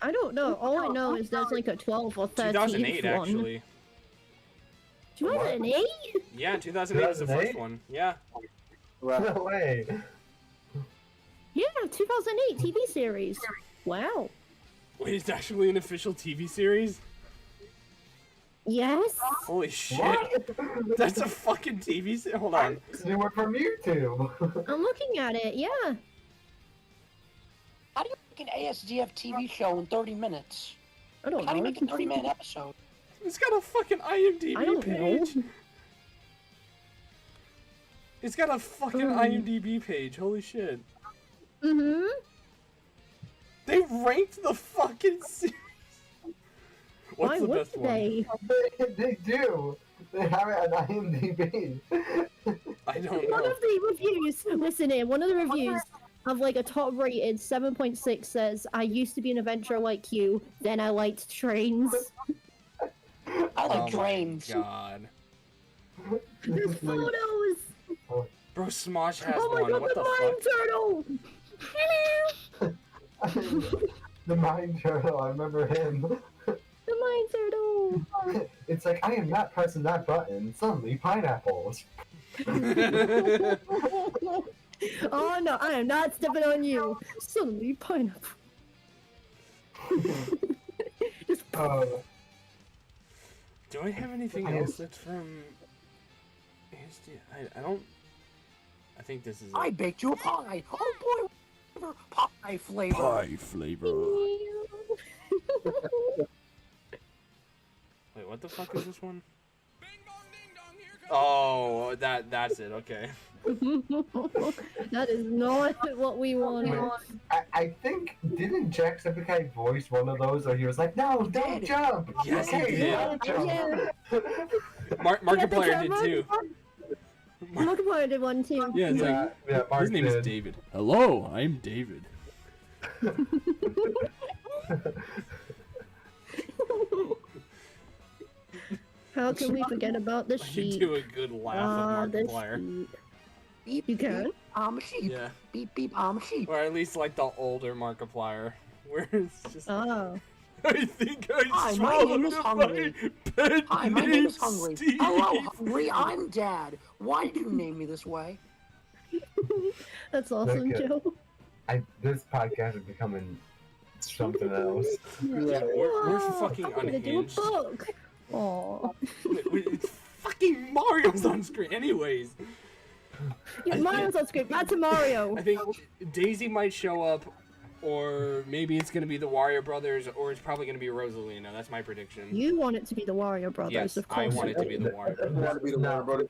Speaker 5: I don't know. All I know is there's like a 12 or 13
Speaker 2: 2008
Speaker 5: one.
Speaker 2: actually.
Speaker 5: 2008?
Speaker 2: Yeah, 2008 was the first
Speaker 3: 2008?
Speaker 2: one. Yeah.
Speaker 1: Right.
Speaker 3: No way.
Speaker 5: Yeah, 2008 TV series. Wow.
Speaker 2: Wait, it's actually an official TV series?
Speaker 5: Yes.
Speaker 2: Holy shit.
Speaker 3: What?
Speaker 2: That's a fucking TV series. Hold on.
Speaker 3: They were from YouTube.
Speaker 5: I'm looking at it. Yeah.
Speaker 4: How do you make an ASDF TV show in 30 minutes?
Speaker 5: I don't
Speaker 4: How do you
Speaker 5: know.
Speaker 4: make a 30-minute episode?
Speaker 2: It's got a fucking IMDb
Speaker 5: I don't know.
Speaker 2: page. It's got a fucking IMDb page. Holy shit.
Speaker 5: Mm-hmm.
Speaker 2: They ranked the fucking series. What's
Speaker 5: Why
Speaker 2: the
Speaker 5: would
Speaker 2: best one?
Speaker 5: they?
Speaker 3: They do. They have it on IMDb.
Speaker 2: I don't
Speaker 5: One
Speaker 2: know.
Speaker 5: of the reviews, listen here, one of the reviews of like a top rated 7.6 says, I used to be an adventurer like you, then I liked trains.
Speaker 4: I like
Speaker 2: Oh my
Speaker 4: trains.
Speaker 2: god.
Speaker 5: There's photos!
Speaker 2: Bro, Smosh has
Speaker 5: Oh my
Speaker 2: one.
Speaker 5: god,
Speaker 2: What
Speaker 5: the
Speaker 2: the
Speaker 5: mine
Speaker 2: fuck?
Speaker 5: turtle!
Speaker 3: The Mind Turtle, I remember him.
Speaker 5: The mine turtle!
Speaker 3: It's like, I am not pressing that button. Suddenly, pineapples.
Speaker 5: Oh no, I am not stepping on you. Suddenly, pineapple. Just
Speaker 2: Do I have anything else that's from... I don't... I think this is
Speaker 4: I
Speaker 2: it.
Speaker 4: baked you a pie. Oh boy, pie flavor.
Speaker 2: Pie flavor. Wait, what the fuck is this one? Oh, that's it. Okay.
Speaker 5: That is not what we wanted.
Speaker 3: I think, didn't Jacksepticeye voice one of those where he was like, no, don't jump!
Speaker 2: Yes, he
Speaker 3: Hey,
Speaker 2: did.
Speaker 3: don't jump!"
Speaker 5: Yeah.
Speaker 2: Markiplier did too.
Speaker 5: Markiplier did one too.
Speaker 2: Yeah, it's like,
Speaker 3: Yeah, Mark
Speaker 2: his name is
Speaker 3: did.
Speaker 2: David. Hello, I'm David.
Speaker 5: How can we forget about the
Speaker 2: You
Speaker 5: sheep?
Speaker 2: do a good laugh
Speaker 5: The
Speaker 2: of Markiplier.
Speaker 5: sheep.
Speaker 4: Beep,
Speaker 5: You can?
Speaker 4: beep, I'm a sheep.
Speaker 2: Yeah.
Speaker 4: Beep, beep, I'm a sheep.
Speaker 2: Or at least like the older Markiplier. Where it's just...
Speaker 5: Oh.
Speaker 2: I think I
Speaker 4: Hi, my
Speaker 2: swallowed
Speaker 4: name is Hungry.
Speaker 2: my pet
Speaker 4: Hi, my name is Hungry.
Speaker 2: Steve.
Speaker 4: Hello, Hungry. I'm Dad. Why did you name me this way?
Speaker 5: That's awesome,
Speaker 3: Okay.
Speaker 5: Joe.
Speaker 3: This podcast is becoming something else.
Speaker 2: We're fucking
Speaker 5: I'm gonna do a
Speaker 2: unhinged.
Speaker 5: book. Aw.
Speaker 2: It's fucking Mario's on screen anyways.
Speaker 5: Yeah, Mario's on screen. That's a Mario.
Speaker 2: I think Daisy might show up, or maybe it's gonna be the Wario Brothers, or it's probably gonna be Rosalina. That's my prediction.
Speaker 5: You want it to be the Wario Brothers,
Speaker 2: Yes,
Speaker 5: of
Speaker 2: I
Speaker 5: course.
Speaker 2: want it to be the Wario
Speaker 1: I
Speaker 2: Brothers.
Speaker 1: want to be the
Speaker 3: No.
Speaker 1: Warner Brothers.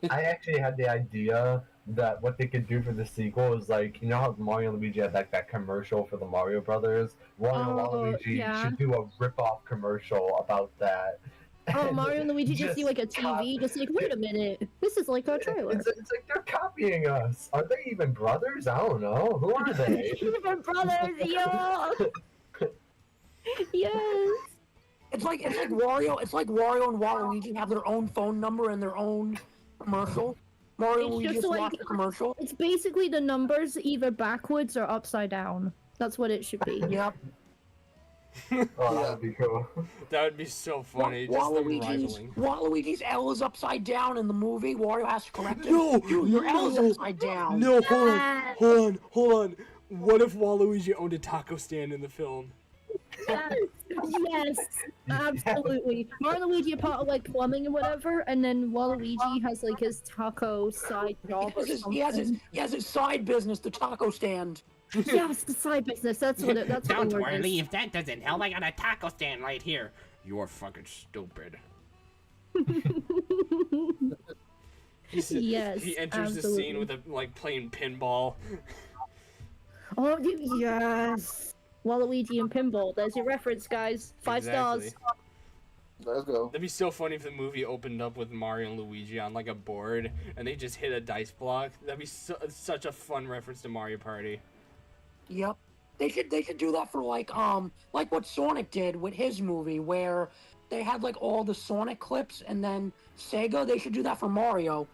Speaker 3: I actually had the idea that what they could do for the sequel is like, you know how Mario and Luigi had like that commercial for the Mario Brothers? Mario and
Speaker 5: Oh,
Speaker 3: Luigi
Speaker 5: yeah.
Speaker 3: should do a rip-off commercial about that.
Speaker 5: Oh,
Speaker 3: And
Speaker 5: Mario and Luigi just see like a
Speaker 3: copy-
Speaker 5: TV, just like, wait a minute, this is like our trailer.
Speaker 3: It's like they're copying us. Are they even brothers? I don't know. Who are they?
Speaker 5: We're brothers, yeah. Yes.
Speaker 4: It's like Wario. It's like Wario and Waluigi have their own phone number and their own commercial. Mario and
Speaker 5: It's
Speaker 4: Luigi
Speaker 5: just
Speaker 4: just
Speaker 5: like-
Speaker 4: watch the commercial.
Speaker 5: It's basically the numbers either backwards or upside down. That's what it should be.
Speaker 4: Yep.
Speaker 3: Oh, that would be cool.
Speaker 2: That would be so funny. Just them rivaling.
Speaker 4: Waluigi's L is upside down in the movie. Wario has to correct it.
Speaker 2: No,
Speaker 4: Dude, your L is
Speaker 2: no,
Speaker 4: upside down.
Speaker 2: No, hold on. What if Waluigi owned a taco stand in the film?
Speaker 5: Yes, absolutely. Mario and Luigi are part of like plumbing and whatever, and then Waluigi has like his taco side job or something.
Speaker 4: He has his side business, the taco stand.
Speaker 5: Yeah, it's the side business. That's what it. That's what
Speaker 2: Don't
Speaker 5: the word
Speaker 2: worry,
Speaker 5: is.
Speaker 2: if that doesn't help, I got a taco stand right here. You're fucking stupid.
Speaker 5: Yes,
Speaker 2: He enters the
Speaker 5: absolutely.
Speaker 2: scene with a playing pinball.
Speaker 5: Oh yes, Waluigi and pinball. There's your reference, guys. 5
Speaker 2: Exactly.
Speaker 5: stars.
Speaker 1: Let's go.
Speaker 2: That'd be so funny if the movie opened up with Mario and Luigi on like a board and they just hit a dice block. That'd be such a fun reference to Mario Party.
Speaker 4: Yep. They should do that for like what Sonic did with his movie where they had like all the Sonic clips and then Sega, they should do that for Mario.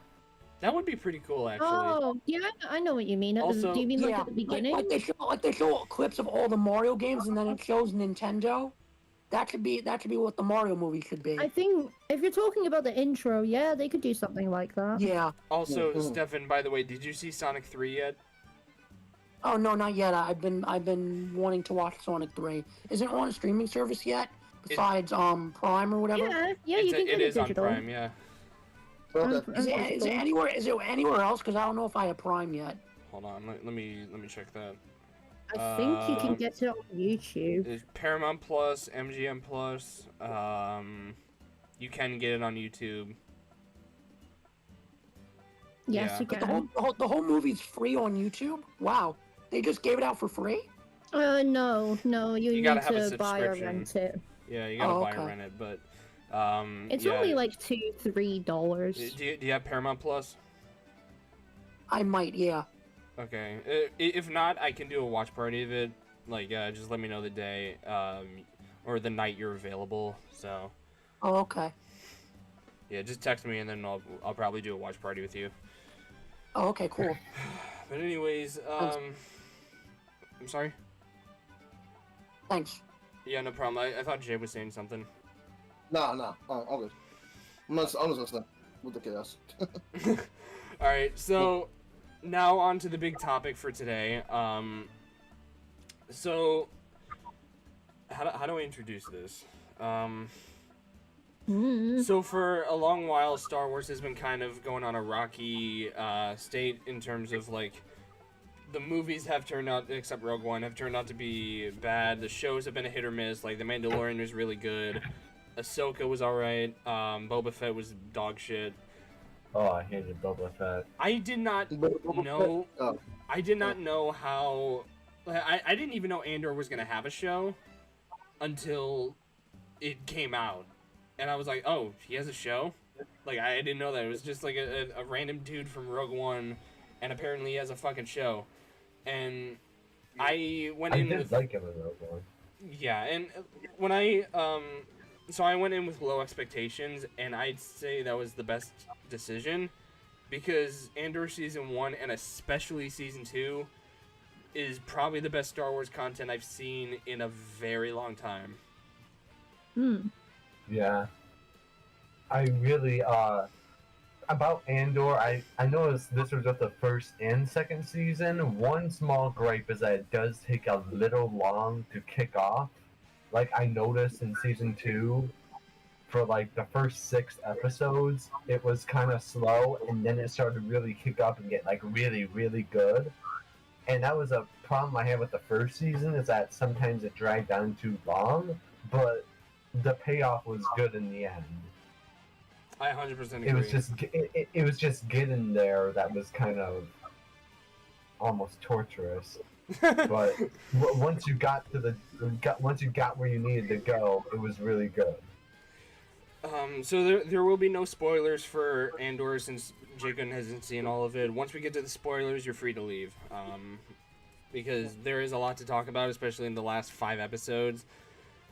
Speaker 2: That would be pretty cool, actually.
Speaker 5: Oh yeah, I know what you mean.
Speaker 2: Also-
Speaker 5: Do you mean like
Speaker 4: Yeah,
Speaker 5: at the beginning?
Speaker 4: like they show clips of all the Mario games and then it shows Nintendo. That should be what the Mario movie should be.
Speaker 5: I think if you're talking about the intro, yeah, they could do something like that.
Speaker 4: Yeah.
Speaker 2: Also,
Speaker 1: Mhm.
Speaker 2: Stefan, by the way, did you see Sonic 3 yet?
Speaker 4: Oh no, not yet. I've been wanting to watch Sonic 3. Is it on a streaming service yet? Besides Prime or whatever?
Speaker 5: Yeah, yeah, you can get
Speaker 2: It is on
Speaker 5: digital.
Speaker 2: Prime, yeah.
Speaker 1: Okay.
Speaker 4: Is it anywhere else? Because I don't know if I have Prime yet.
Speaker 2: Hold on, let me check that.
Speaker 5: I think you can get it on YouTube.
Speaker 2: There's Paramount Plus, MGM Plus. You can get it on YouTube.
Speaker 5: Yes,
Speaker 2: yeah.
Speaker 5: you
Speaker 4: But
Speaker 5: can.
Speaker 4: the whole movie's free on YouTube. Wow, they just gave it out for free.
Speaker 5: No, you
Speaker 2: You
Speaker 5: need
Speaker 2: gotta have a
Speaker 5: to buy or
Speaker 2: subscription.
Speaker 5: rent it.
Speaker 2: Yeah, you gotta
Speaker 4: Oh,
Speaker 2: buy and
Speaker 4: okay.
Speaker 2: rent it, but
Speaker 5: It's
Speaker 2: yeah.
Speaker 5: only like $2-3.
Speaker 2: Do you have Paramount Plus?
Speaker 4: I might, yeah.
Speaker 2: Okay. If not, I can do a watch party of it. Like, just let me know the day, or the night you're available. So,
Speaker 4: Oh, okay.
Speaker 2: yeah, just text me and then I'll probably do a watch party with you.
Speaker 4: Oh, okay, cool.
Speaker 2: But anyways, I'm sorry.
Speaker 4: Thanks.
Speaker 2: Yeah, no problem. I thought Jay was saying something.
Speaker 1: Nah, all good. I'm just listening with the chaos.
Speaker 2: All right, so now on to the big topic for today. So how do I introduce this? So for a long while, Star Wars has been kind of going on a rocky state in terms of like the movies have turned out, except Rogue One, have turned out to be bad. The shows have been a hit or miss. Like The Mandalorian was really good, Ahsoka was alright, Boba Fett was dog shit.
Speaker 3: Oh, I hated Boba Fett.
Speaker 2: I did not know. I did not know how. I didn't even know Andor was gonna have a show until it came out, and I was like, "Oh, he has a show." Like I didn't know that. It was just like a random dude from Rogue One, and apparently he has a fucking show. And I went in with
Speaker 3: like him in Rogue One.
Speaker 2: Yeah, and when so I went in with low expectations, and I'd say that was the best decision, because Andor Season 1, and especially Season 2, is probably the best Star Wars content I've seen in a very long time.
Speaker 3: Yeah. I really, about Andor, I noticed this was just the first and second season. One small gripe is that it does take a little long to kick off. Like, I noticed in Season 2, for, like, the first 6 episodes, it was kind of slow, and then it started to really kick up and get, like, really, really good. And that was a problem I had with the first season, is that sometimes it dragged on too long, but the payoff was good in the end.
Speaker 2: I 100% agree.
Speaker 3: It was just getting there that was kind of almost torturous. But once you got where you needed to go, it was really good.
Speaker 2: So there will be no spoilers for Andor, since Jacob hasn't seen all of it. Once we get to the spoilers, you're free to leave, because there is a lot to talk about, especially in the last 5 episodes.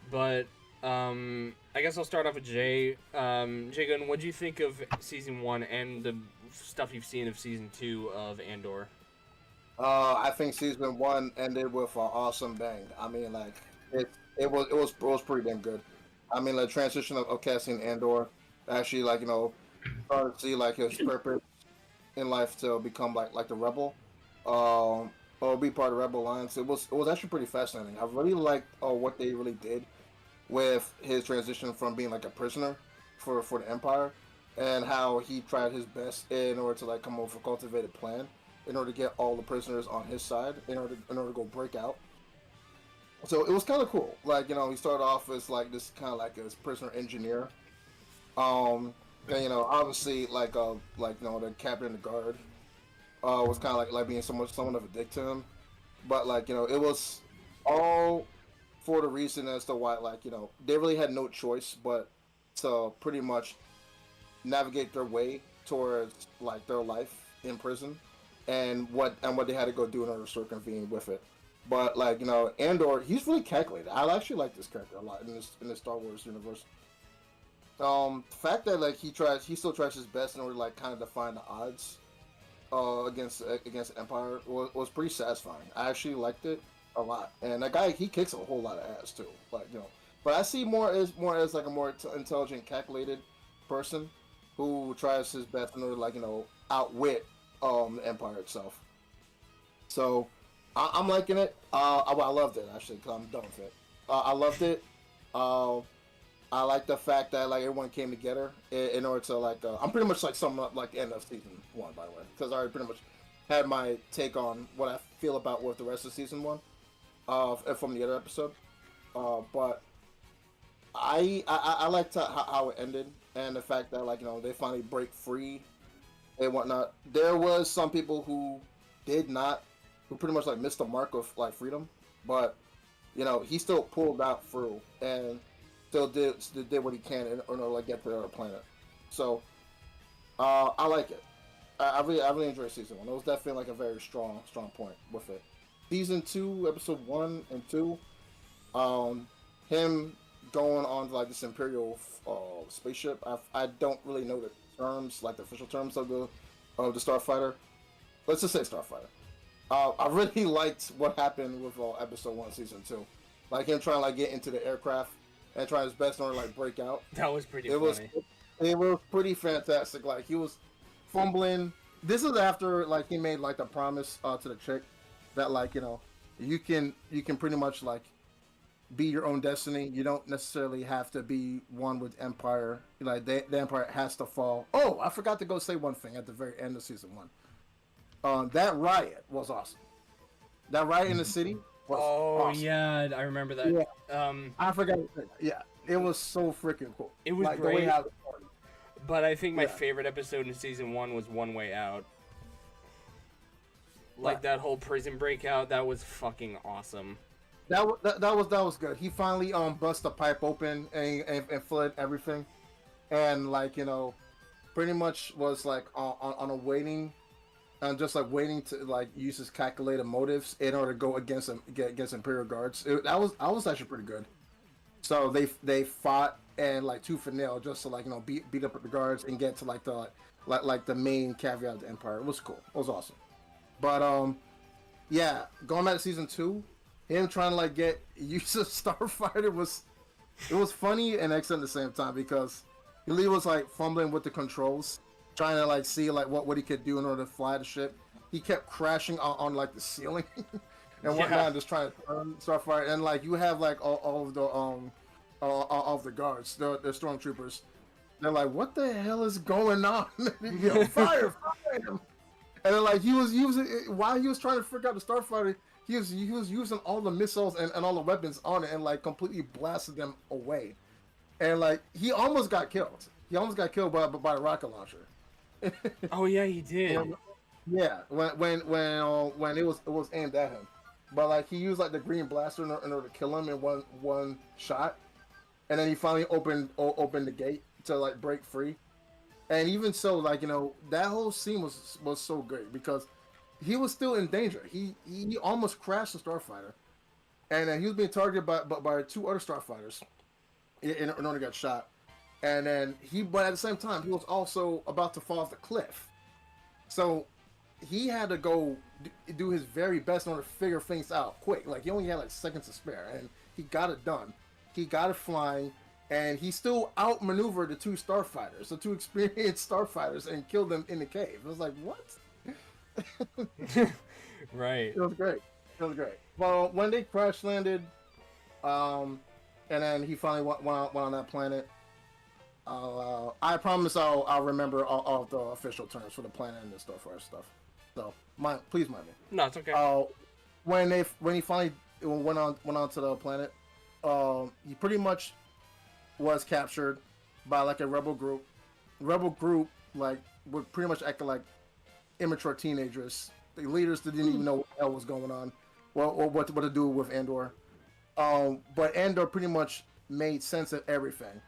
Speaker 2: But I guess I'll start off with Jay. Jacob, what do you think of Season 1 and the stuff you've seen of Season 2 of Andor?
Speaker 1: I think Season 1 ended with an awesome bang. I mean, like it was pretty damn good. I mean, the transition of casting Andor, actually, like, started to see like his purpose in life to become like the rebel, or be part of the Rebel Alliance. It was actually pretty fascinating. I really liked what they really did with his transition from being like a prisoner for the Empire, and how he tried his best in order to like come up with a cultivated plan in order to get all the prisoners on his side in order to go break out. So it was kind of cool. Like, he started off as like this kind of like a prisoner engineer. And, obviously like the captain of the guard was kind of like being somewhat of a dick to him. But like, it was all for the reason as to why, like, they really had no choice but to pretty much navigate their way towards like their life in prison, and what they had to go do in order to circumvene with it. But like, Andor, he's really calculated. I actually like this character a lot in this Star Wars universe. The fact that like he still tries his best in order to like kind of define the odds against Empire was pretty satisfying. I actually liked it a lot, and that guy, he kicks a whole lot of ass too. Like, but I see more as like a more intelligent, calculated person who tries his best in order to like outwit the Empire itself. So I'm liking it. I loved it actually, because I'm done with it. I loved it. I like the fact that like everyone came together in order to like. I'm pretty much like summing up like end of Season 1, by the way, because I already pretty much had my take on what I feel about with the rest of Season 1 from the other episode. But I liked how it ended, and the fact that like they finally break free and whatnot. There was some people who pretty much like missed the mark of like freedom, but he still pulled out through and still did what he can in order to like get to the other planet. So I like it. I really enjoyed Season 1. It was definitely like a very strong point with it. Season 2, Episode 1 and 2, him going on to like this Imperial spaceship. I don't really know the terms, like the official terms of the starfighter, let's just say Starfighter. I really liked what happened with episode 1, season 2, like him trying to like get into the aircraft and trying his best in order to like break out.
Speaker 2: That was pretty
Speaker 1: It
Speaker 2: funny.
Speaker 1: it was pretty fantastic. Like he was fumbling. This is after like he made like the promise to the chick that like you can pretty much like be your own destiny. You don't necessarily have to be one with Empire. Like the Empire has to fall. Oh, I forgot to go say one thing at the very end of season 1. That riot was awesome. That riot in the city was awesome.
Speaker 2: Yeah, I remember that.
Speaker 1: Yeah. I forgot. Yeah, it was so freaking cool.
Speaker 2: It was
Speaker 1: like,
Speaker 2: great.
Speaker 1: The way how
Speaker 2: but I think my favorite episode in season 1 was One Way Out. Like that whole prison breakout, that was fucking awesome.
Speaker 1: That was good. He finally bust the pipe open and fled everything, and like pretty much was like on a waiting, and just like waiting to like use his calculated motives in order to go against Imperial guards. That was actually pretty good. So they fought and like tooth and nail just to like beat up the guards and get to like the main caveat of the Empire. It was cool. It was awesome. But yeah, going back to season 2, him trying to like get used to Starfighter was funny and excellent at the same time because he was like fumbling with the controls, trying to like see like what he could do in order to fly the ship. He kept crashing on like the ceiling and whatnot, and just trying to turn Starfighter. And like you have like all of the guards, the stormtroopers. They're like, what the hell is going on? Fire him! And then like he was using while he was trying to figure out the Starfighter, he was using all the missiles and all the weapons on it and like completely blasted them away. And like he almost got killed. He almost got killed by the rocket launcher.
Speaker 2: Oh yeah, he did.
Speaker 1: Yeah, when it was aimed at him, but like he used like the green blaster in order to kill him in one shot, and then he finally opened the gate to like break free. And even so, like that whole scene was so great because he was still in danger. He almost crashed the Starfighter, and then he was being targeted by 2 other Starfighters in order to get shot. And then but at the same time, he was also about to fall off the cliff. So he had to go do his very best in order to figure things out quick. Like he only had like seconds to spare, and he got it done. He got it flying. And he still outmaneuvered the 2 starfighters, the 2 experienced starfighters, and killed them in the cave. It was like, what?
Speaker 2: Right.
Speaker 1: It was great. Well, when they crash landed, and then he finally went on that planet. I promise I'll remember all of the official terms for the planet and the Starfire stuff. So, please mind me.
Speaker 2: No, it's okay.
Speaker 1: When he finally went on to the planet, he pretty much was captured by like a rebel group. Like would pretty much act like immature teenagers. The leaders didn't even know what the hell was going on, or what to do with Andor. But Andor pretty much made sense of everything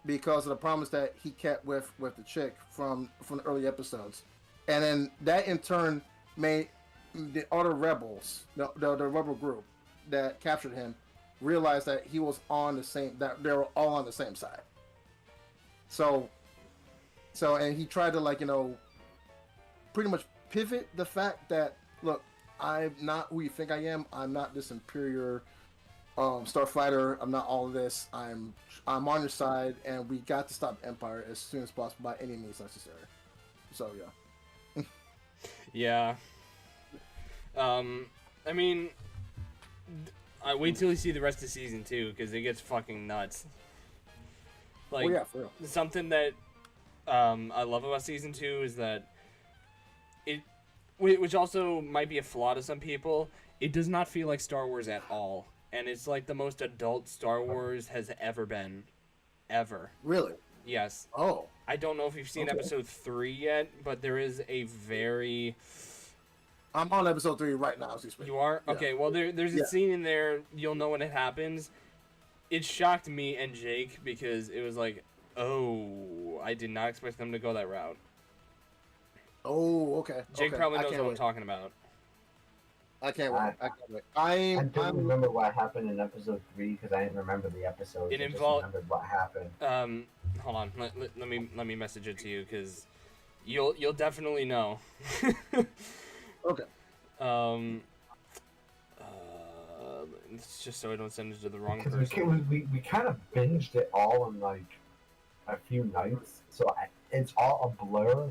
Speaker 1: because of the promise that he kept with the chick from the early episodes, and then that in turn made the other rebels, the rebel group that captured him, realized that he was on the same, that they were all on the same side. So and he tried to like pretty much pivot the fact that, look, I'm not who you think I am. I'm not this inferior starfighter. I'm not all of this. I'm on your side, and we got to stop Empire as soon as possible by any means necessary. So yeah.
Speaker 2: Yeah. I mean, I wait till you see the rest of season 2 because it gets fucking nuts. Like,
Speaker 1: yeah, for real.
Speaker 2: Something that I love about season 2 is that it, which also might be a flaw to some people, it does not feel like Star Wars at all, and it's like the most adult Star Wars has ever been, ever.
Speaker 1: Really?
Speaker 2: Yes.
Speaker 1: Oh.
Speaker 2: I don't know if you've seen episode 3 yet, but there is a very...
Speaker 1: I'm on episode 3 right now as we speak.
Speaker 2: You are?
Speaker 1: Yeah.
Speaker 2: Okay, well, there's a scene in there, you'll know when it happens. It shocked me and Jake because it was like, oh, I did not expect them to go that route.
Speaker 1: Oh, okay.
Speaker 2: Jake probably knows what I'm talking about.
Speaker 1: I can't wait.
Speaker 3: I don't remember what happened in episode 3 because I didn't remember the episode.
Speaker 2: It
Speaker 3: I
Speaker 2: involved...
Speaker 3: just remembered what happened.
Speaker 2: Hold on. Let me message it to you because you'll definitely know.
Speaker 1: Okay.
Speaker 2: Um, it's just so I don't send it to the wrong
Speaker 3: Because
Speaker 2: person.
Speaker 3: we kind of binged it all in like a few nights, so it's all a blur.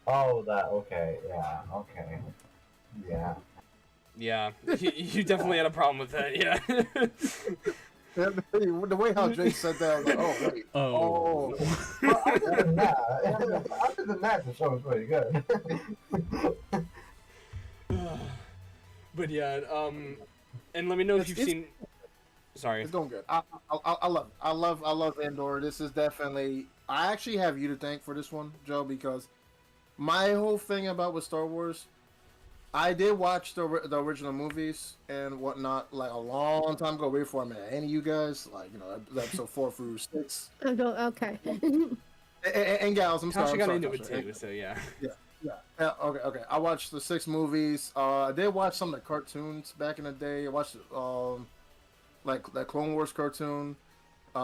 Speaker 3: Oh, that okay, yeah, okay, yeah.
Speaker 2: Yeah, you definitely had a problem with that. Yeah.
Speaker 1: The way how Jay said that, I was like, oh wait.
Speaker 2: Oh.
Speaker 3: Well, other than that, the show was pretty good.
Speaker 2: But yeah, and let me know if you've
Speaker 1: It's-
Speaker 2: seen. Sorry.
Speaker 1: It's going good. I love it. I love Andor. This is definitely. I actually have you to thank for this one, Joe, because my whole thing about with Star Wars, I did watch the original movies and whatnot like a long time ago, way before I met any of you guys. Like episode 4 through 6.
Speaker 5: I don't. Okay.
Speaker 1: And gals, I'm sorry.
Speaker 2: Tasha
Speaker 1: I'm
Speaker 2: got
Speaker 1: sorry,
Speaker 2: into it
Speaker 1: Tasha.
Speaker 2: too, so yeah.
Speaker 1: Yeah. Okay. I watched the 6 movies. I did watch some of the cartoons back in the day. I watched like that Clone Wars cartoon. I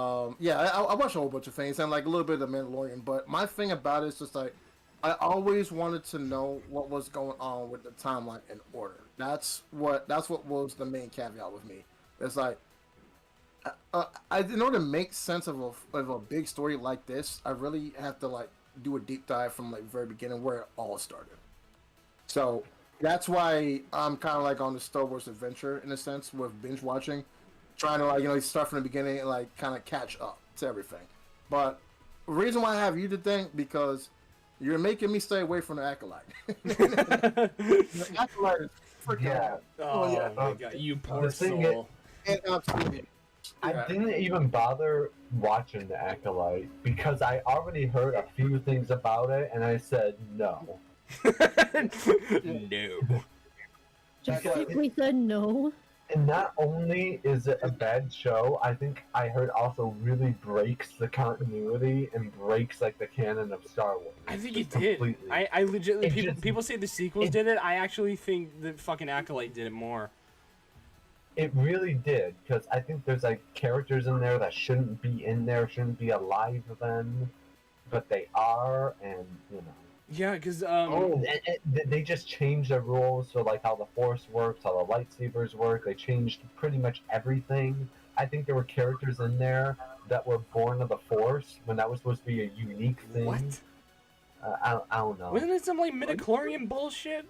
Speaker 1: watched a whole bunch of things and like a little bit of The Mandalorian. But my thing about it is just like I always wanted to know what was going on with the timeline and order. That's what was the main caveat with me. It's like in order to make sense of a big story like this, I really have to like do a deep dive from like very beginning where it all started. So that's why I'm kind of like on the Star Wars adventure in a sense with binge watching, trying to like start from the beginning and like kind of catch up to everything. But the reason why I have you to thank because you're making me stay away from the Acolyte. The Acolyte is freaking
Speaker 3: Yeah.
Speaker 2: Oh,
Speaker 1: yeah.
Speaker 2: my god, you poor
Speaker 3: The thing
Speaker 2: soul.
Speaker 1: absolutely.
Speaker 3: I didn't even bother watching The Acolyte because I already heard a few things about it, and I said no.
Speaker 2: No.
Speaker 5: Just
Speaker 3: Because-
Speaker 5: simply said no.
Speaker 3: And not only is it a bad show, I think I heard also really breaks the continuity and breaks like the canon of Star Wars.
Speaker 2: I think it
Speaker 3: completely.
Speaker 2: did. I legitimately
Speaker 3: It
Speaker 2: people
Speaker 3: just-
Speaker 2: people say the sequels
Speaker 3: it-
Speaker 2: did it. I actually think the fucking Acolyte did it more.
Speaker 3: It really did, because I think there's like characters in there that shouldn't be in there, shouldn't be alive then, but they are, and you know.
Speaker 2: Yeah, because
Speaker 3: They just changed the rules for like how the Force works, how the lightsabers work. They changed pretty much everything. I think there were characters in there that were born of the Force when that was supposed to be a unique thing.
Speaker 2: what?
Speaker 3: I don't know.
Speaker 2: Wasn't it some like midichlorian bullshit?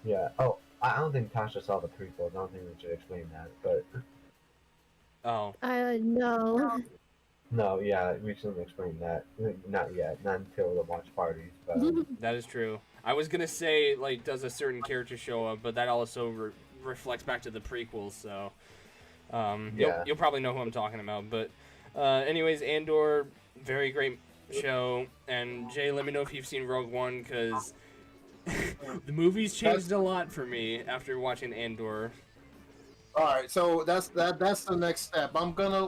Speaker 3: Yeah. Oh, I don't think Tasha saw the prequels. I don't think we should explain that. But
Speaker 2: Oh.
Speaker 5: No.
Speaker 3: no, yeah, we shouldn't explain that. Not yet. Not until the watch parties. But
Speaker 2: That is true. I was gonna say, like, does a certain character show up, but that also reflects back to the prequels, so...
Speaker 3: Yeah.
Speaker 2: You'll probably know who I'm talking about, but... anyways, Andor, very great show, and Jay, let me know if you've seen Rogue One, because... the movies changed a lot for me after watching Andor.
Speaker 1: All right, so that's the next step. What I'm gonna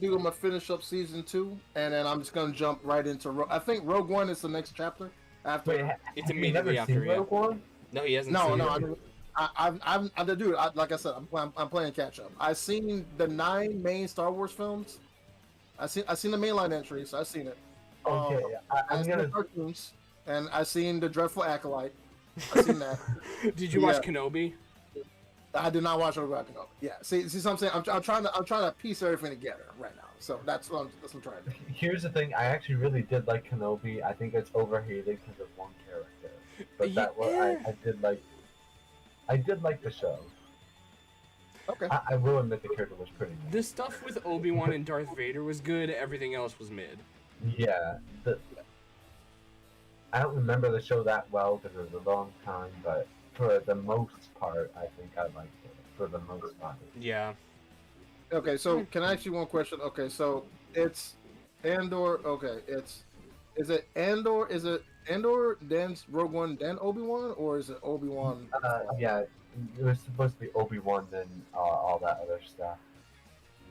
Speaker 1: do. I'm gonna finish up season 2, and then I'm just gonna jump right into. I think Rogue One is the next chapter after.
Speaker 3: wait,
Speaker 2: It's
Speaker 3: have you never
Speaker 2: immediately after,
Speaker 3: seen
Speaker 2: yeah.
Speaker 3: Rogue One?
Speaker 2: No, he hasn't
Speaker 1: No,
Speaker 2: seen
Speaker 1: no,
Speaker 2: it.
Speaker 1: I'm the dude. Like I said, I'm playing catch up. I've seen the 9 main Star Wars films. I seen the mainline entries. I've seen it.
Speaker 3: Okay, I'm
Speaker 1: I've seen the
Speaker 3: gonna.
Speaker 1: cartoons, and I've seen the Dreadful Acolyte. I've seen that.
Speaker 2: Did you watch
Speaker 1: Yeah.
Speaker 2: Kenobi?
Speaker 1: I did not watch Rogue One. Yeah, see, what I'm saying. I'm trying to piece everything together right now. So that's what I'm trying to do.
Speaker 3: Here's the thing. I actually really did like Kenobi. I think it's overhated because of one character, but
Speaker 2: Yeah.
Speaker 3: I did like the show.
Speaker 1: Okay.
Speaker 3: I will admit the character was pretty nice.
Speaker 2: The stuff with Obi-Wan and Darth Vader was good, everything else was mid.
Speaker 3: Yeah. I don't remember the show that well because it was a long time, but for the most part, I think I liked it. For the most part.
Speaker 2: Yeah.
Speaker 1: Okay, so can I ask you one question? Okay, so it's Andor. Okay, is it Andor? Is it Andor, then Rogue One, then Obi-Wan, or is it Obi-Wan?
Speaker 3: Yeah, it was supposed to be Obi-Wan and all that other stuff.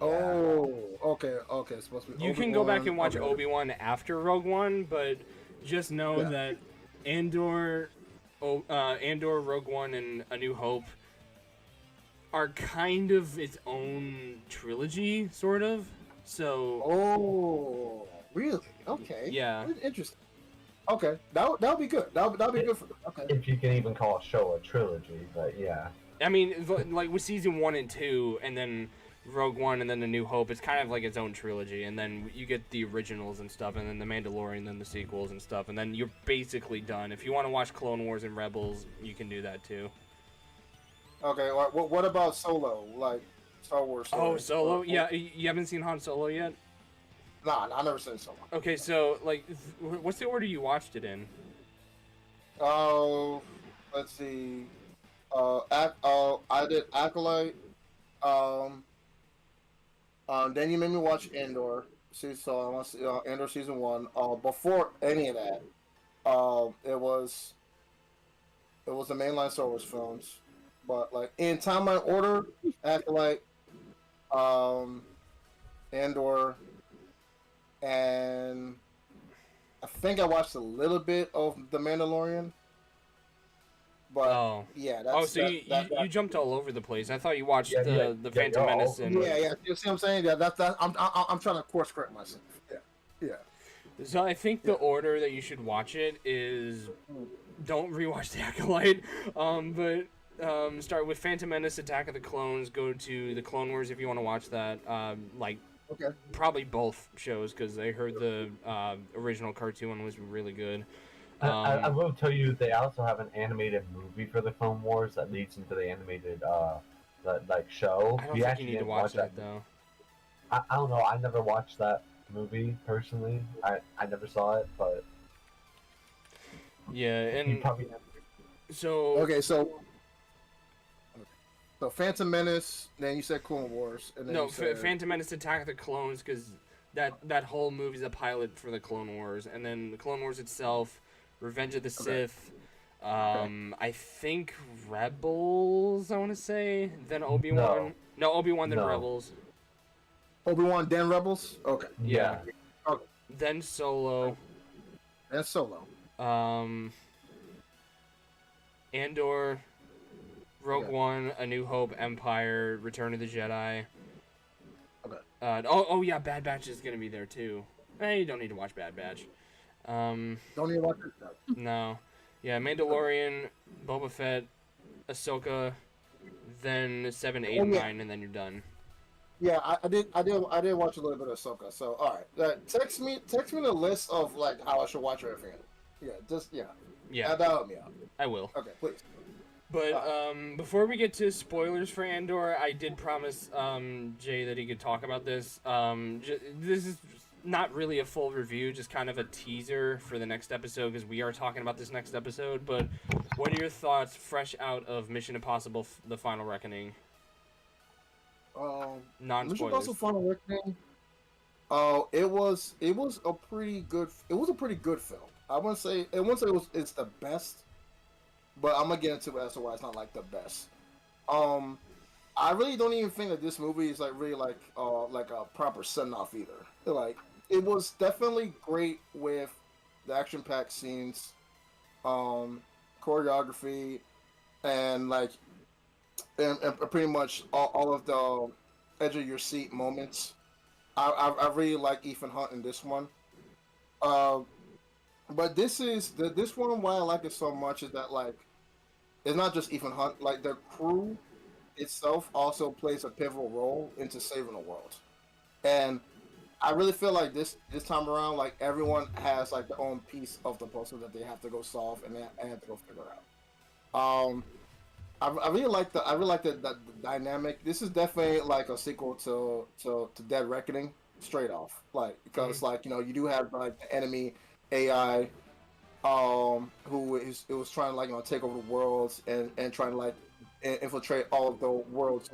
Speaker 3: Yeah.
Speaker 1: Oh, okay, it's supposed to be.
Speaker 2: You can go back
Speaker 1: Obi-Wan,
Speaker 2: and watch
Speaker 1: okay.
Speaker 2: Obi-Wan after Rogue One, but just know
Speaker 1: Yeah.
Speaker 2: that Andor, Rogue One, and A New Hope are kind of its own trilogy, sort of. So
Speaker 1: Oh, really? Okay.
Speaker 2: Yeah.
Speaker 1: Interesting. Okay, that would be good. That would be good for them. Okay.
Speaker 3: If you can even call a show a trilogy, but yeah.
Speaker 2: I mean, like with season 1 and 2, and then Rogue One, and then The New Hope, it's kind of like its own trilogy, and then you get the originals and stuff, and then The Mandalorian, then the sequels and stuff, and then you're basically done. If you want to watch Clone Wars and Rebels, you can do that too.
Speaker 1: Okay. What about Solo? Like Star Wars.
Speaker 2: Oh, Solo? Yeah, you haven't seen Han Solo yet?
Speaker 1: Nah, I never seen Solo.
Speaker 2: Okay, so like, what's the order you watched it in?
Speaker 1: Oh, let's see. I did Acolyte. Then you made me watch Andor. So I want to see Andor season 1. Before any of that, it was the mainline Star Wars films, but like in timeline order, Acolyte, Andor, and I think I watched a little bit of The Mandalorian. But yeah, that's,
Speaker 2: so you jumped all over the place. I thought you watched the Phantom
Speaker 3: yeah,
Speaker 2: Menace and
Speaker 1: yeah. You see what I'm saying? Yeah, I'm trying to course correct myself. Yeah.
Speaker 2: So I think the order that you should watch it is don't rewatch The Acolyte, but start with Phantom Menace, Attack of the Clones, go to the Clone Wars if you want to watch that.
Speaker 1: Okay.
Speaker 2: Probably both shows because I heard the original cartoon one was really good.
Speaker 3: I will tell you, they also have an animated movie for the Clone Wars that leads into the animated show.
Speaker 2: I don't think you need to watch that though.
Speaker 3: I don't know. I never watched that movie personally. I never saw it, but
Speaker 2: yeah, and
Speaker 3: you probably have.
Speaker 2: so
Speaker 1: Okay, so Phantom Menace. Then you said Clone Wars, and then
Speaker 2: no,
Speaker 1: you said...
Speaker 2: Phantom Menace, Attack of the Clones, because that whole movie's a pilot for the Clone Wars, and then the Clone Wars itself, Revenge of the Sith. I think Rebels. I want to say then Obi-Wan. No, Obi-Wan then Rebels.
Speaker 1: Obi-Wan, then Rebels. Okay.
Speaker 2: Yeah.
Speaker 1: Okay.
Speaker 2: Then Solo.
Speaker 1: Then Solo.
Speaker 2: Andor, Rogue One, A New Hope, Empire, Return of the Jedi.
Speaker 1: Okay.
Speaker 2: Yeah, Bad Batch is gonna be there too. You don't need to watch Bad Batch.
Speaker 1: Don't need to watch it.
Speaker 2: No. Yeah, Mandalorian, Boba Fett, Ahsoka, then 7, 8, and 9, and then you're done.
Speaker 1: Yeah, I did watch a little bit of Ahsoka. So all right, text me the list of like how I should watch everything. Yeah. That'll help me out.
Speaker 2: I will.
Speaker 1: Okay, please.
Speaker 2: But before we get to spoilers for Andor, I did promise Jay that he could talk about this. This is not really a full review, just kind of a teaser for the next episode because we are talking about this next episode. But what are your thoughts, fresh out of Mission Impossible: The Final Reckoning? Non-spoilers.
Speaker 1: Mission Impossible: Final Reckoning. It was a pretty good film. I wouldn't say it's the best, but I'm gonna get into it as to why it's not like the best. I really don't even think that this movie is like really like a proper send off either. Like it was definitely great with the action packed scenes, choreography, and and pretty much all of the edge of your seat moments. I really like Ethan Hunt in this one. But this one, why I like it so much is that like it's not just Ethan Hunt. Like the crew itself also plays a pivotal role into saving the world, and I really feel like this time around, like everyone has like their own piece of the puzzle that they have to go solve and they have to go figure out. I really like the dynamic. This is definitely like a sequel to Dead Reckoning, straight off. Like because like you do have like the enemy AI, who was trying to like take over the worlds and trying to like infiltrate all of the world's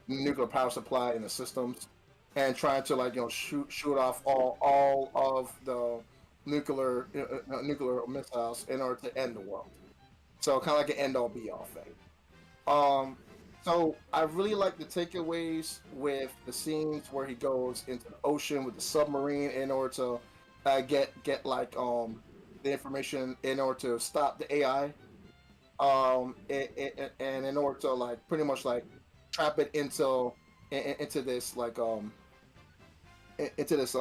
Speaker 1: nuclear power supply in the systems, and trying to like shoot off all of the nuclear missiles in order to end the world. So kind of like an end all be all thing. So I really like the takeaways with the scenes where he goes into the ocean with the submarine in order to get like the information in order to stop the AI, and in order to like pretty much like trap it into this like into this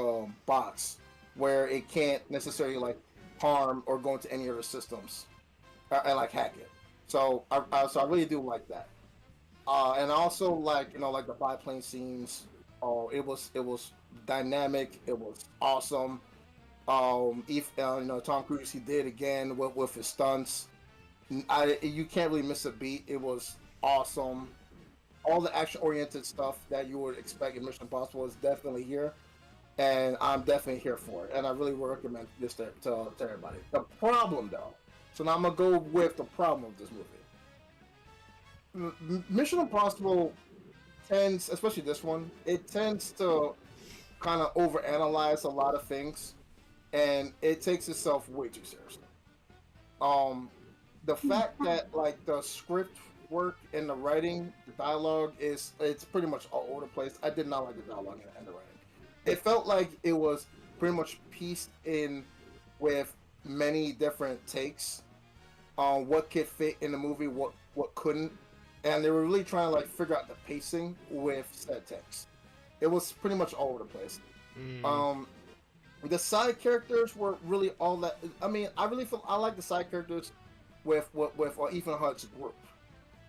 Speaker 1: box where it can't necessarily like harm or go into any other systems and like hack it. So I really do like that. And also like like the biplane scenes. Oh, it was dynamic. It was awesome. If Tom Cruise, he did again with his stunts. You can't really miss a beat. It was awesome. All the action oriented stuff that you would expect in Mission Impossible is definitely here, and I'm definitely here for it. And I really would recommend this to everybody. The problem though, so now I'm gonna go with the problem of this movie. Mission Impossible tends, especially this one, it tends to kind of overanalyze a lot of things, and it takes itself way too seriously. The fact that like the script work and the writing, the dialogue it's pretty much all over the place. I did not like the dialogue and the writing. It felt like it was pretty much pieced in with many different takes on what could fit in the movie, what couldn't, and they were really trying to like figure out the pacing with said text. It was pretty much all over the place. The side characters were really all that. I mean, I really feel I like the side characters with Ethan Hunt's group.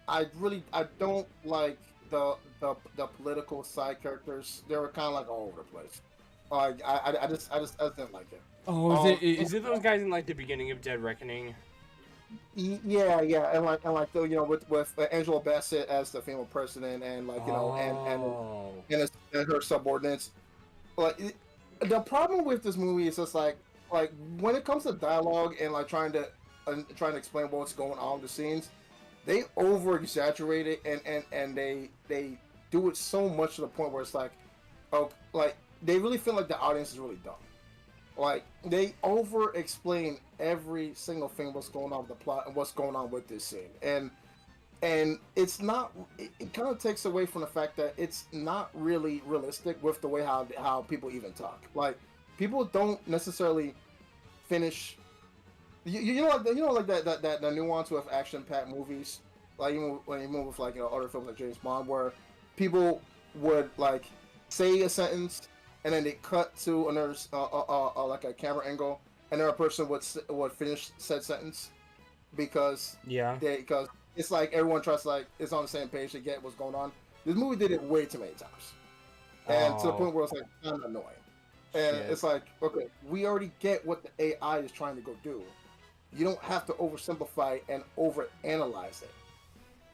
Speaker 1: I don't like the political side characters. They were kind of like all over the place. I just didn't like it.
Speaker 2: Oh, is it those guys in like the beginning of Dead Reckoning?
Speaker 1: Yeah, and like the, with Angela Bassett as the female president, and like and her subordinates. Like the problem with this movie is just like when it comes to dialogue and like trying to explain what's going on with the scenes, they over exaggerate it and they do it so much to the point where it's like, oh, like they really feel like the audience is really dumb. Like they over explain every single thing, what's going on with the plot and what's going on with this scene, and it's not. It kind of takes away from the fact that it's not really realistic with the way how people even talk. Like people don't necessarily finish. You know like that the nuance with action-packed movies, like even with like other films like James Bond, where people would like say a sentence and then they cut to another like a camera angle, and then a person would finish said sentence because it's like everyone tries to like it's on the same page to get what's going on. This movie did it way too many times, and to the point where it's like kind of annoying. And it's like, okay, we already get what the AI is trying to go do. You don't have to oversimplify and overanalyze it.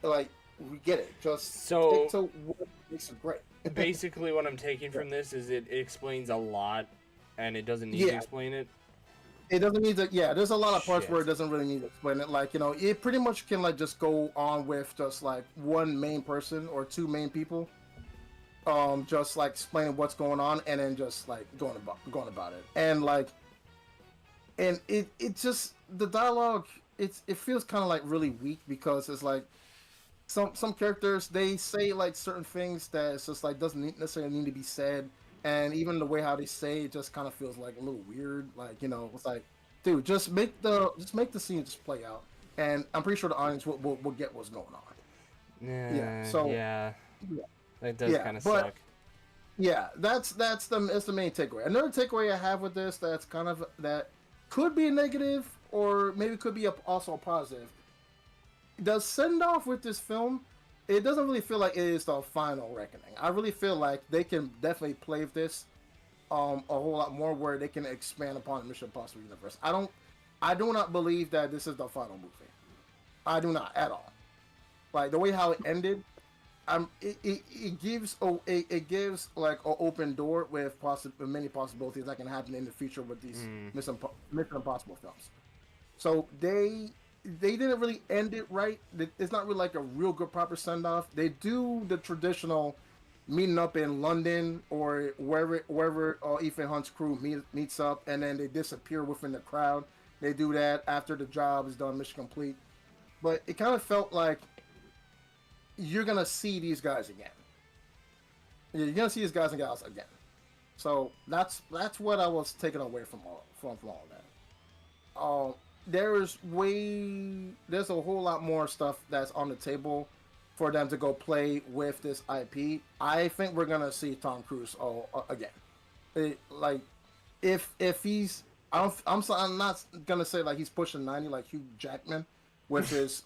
Speaker 1: Like, we get it. Just stick to what makes it great.
Speaker 2: Basically, what I'm taking from this is it explains a lot, and it doesn't need to explain it.
Speaker 1: It doesn't need to. Yeah, there's a lot of parts where it doesn't really need to explain it. Like, it pretty much can like just go on with just like one main person or two main people, just like explaining what's going on, and then just like going about it, and like, and it just the dialogue. It feels kind of like really weak because it's like some characters, they say like certain things that it's just like doesn't necessarily need to be said, and even the way how they say it just kind of feels like a little weird. Like it's like, dude, just make the scene just play out, and I'm pretty sure the audience will get what's going on.
Speaker 2: That does kind of suck.
Speaker 1: Yeah, that's the main takeaway. Another takeaway I have with this that could be a negative or maybe could be also a positive. The send off with this film, it doesn't really feel like it is the final reckoning. I really feel like they can definitely play with this a whole lot more, where they can expand upon the Mission Impossible universe. I do not believe that this is the final movie. I do not at all. Like the way how it ended, it gives like an open door with many possibilities that can happen in the future with these Mission Impossible films. So they didn't really end it right. It's not really like a real good proper send off. They do the traditional meeting up in London or wherever Ethan Hunt's crew meets up, and then they disappear within the crowd. They do that after the job is done, mission complete. But it kind of felt like you're gonna see these guys again. You're gonna see these guys and gals again. So that's what I was taking away from all that. There's a whole lot more stuff that's on the table for them to go play with this IP. I think we're gonna see Tom Cruise again. I'm not gonna say like he's pushing 90 like Hugh Jackman with his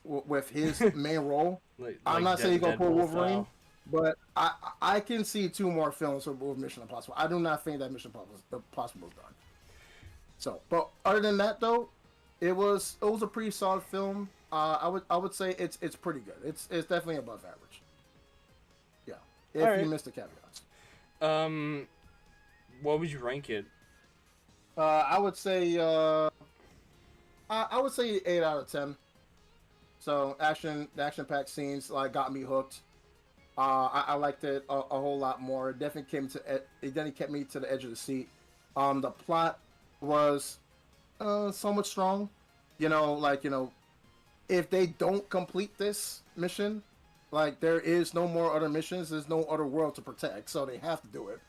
Speaker 1: main role. I'm not saying he's gonna pull Wolverine, but I can see 2 more films with Mission Impossible. I do not think that Mission Impossible is done. So, but other than that though, it was a pretty solid film. I would say it's pretty good. It's definitely above average. Yeah, if you missed the caveats.
Speaker 2: What would you rank it?
Speaker 1: I would say I would say 8 out of 10. So the action-packed scenes like got me hooked. I liked it a whole lot more. It definitely kept me to the edge of the seat. The plot was somewhat strong. If they don't complete this mission, like there is no more other missions. There's no other world to protect, so they have to do it.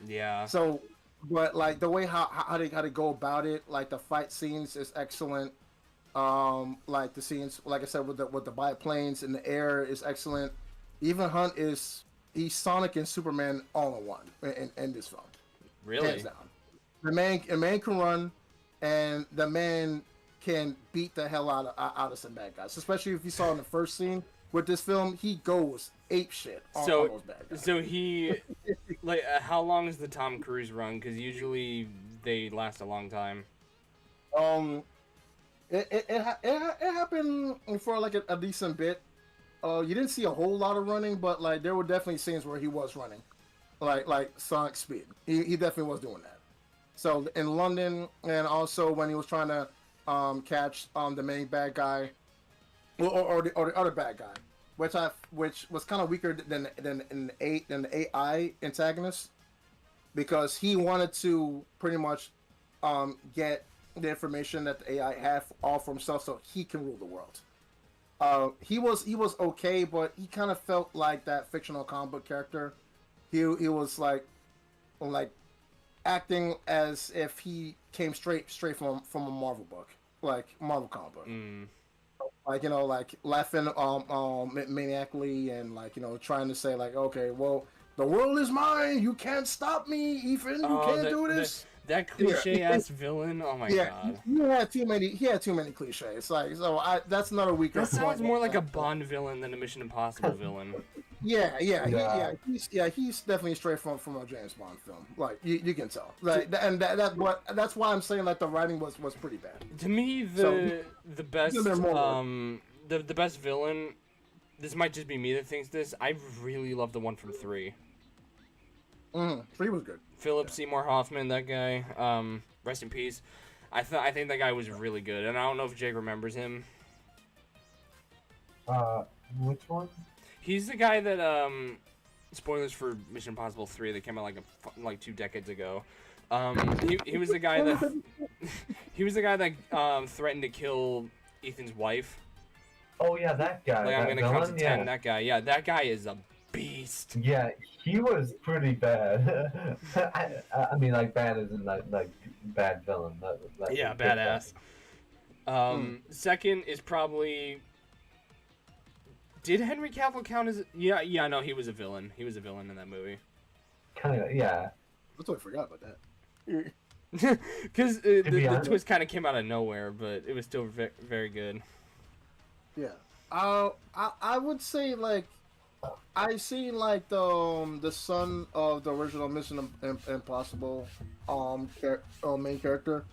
Speaker 2: Yeah.
Speaker 1: So, but like the way how they go about it, like the fight scenes is excellent. Like the scenes, like I said, with the biplanes in the air is excellent. Even Hunt he's Sonic and Superman all in one in this film.
Speaker 2: Really?
Speaker 1: Hands down. The man can run, and the man can beat the hell out of some bad guys. Especially if you saw in the first scene with this film, he goes ape shit on those bad guys.
Speaker 2: So he, like, how long is the Tom Cruise run? Because usually they last a long time.
Speaker 1: It happened for like a decent bit. You didn't see a whole lot of running, but like there were definitely scenes where he was running, like Sonic speed. He definitely was doing that. So in London, and also when he was trying to catch the main bad guy, or the other bad guy, which was kind of weaker than the AI antagonist, because he wanted to pretty much get the information that the AI had all for himself, so he can rule the world. He was okay, but he kind of felt like that fictional comic book character. He was like acting as if he came straight from a Marvel book, like Marvel comic book. Like like laughing maniacally, and like trying to say like, okay, well, the world is mine, you can't stop me, Ethan, you can't do this.
Speaker 2: That cliche ass villain. Oh my god.
Speaker 1: He had too many cliches. Like, so that's not a weaker.
Speaker 2: That sounds more like a Bond villain than a Mission Impossible villain.
Speaker 1: Yeah. He's definitely straight from a James Bond film. Like you can tell. Like, and that's why I'm saying like the writing was pretty bad.
Speaker 2: To me, the best the best villain. This might just be me that thinks this. I really love the one from 3.
Speaker 1: 3 was good.
Speaker 2: Philip Seymour Hoffman, that guy. Rest in peace. I think that guy was really good, and I don't know if Jake remembers him.
Speaker 3: Which one?
Speaker 2: He's the guy that spoilers for Mission Impossible 3 that came out like 2 decades ago. He was the guy that threatened to kill Ethan's wife.
Speaker 3: Oh yeah, that guy.
Speaker 2: Like, I'm gonna
Speaker 3: villain?
Speaker 2: count to 10. That guy. Yeah, that guy is a beast.
Speaker 3: Yeah, he was pretty bad. I mean, like bad isn't like bad villain.
Speaker 2: Yeah, badass. Second is probably. Did Henry Cavill count as? Yeah. No, he was a villain. He was a villain in that movie.
Speaker 3: Kind of, yeah.
Speaker 1: I totally forgot about that.
Speaker 2: Because the twist kind of came out of nowhere, but it was still very good.
Speaker 1: Yeah. I would say like I seen like the son of the original Mission Impossible main character.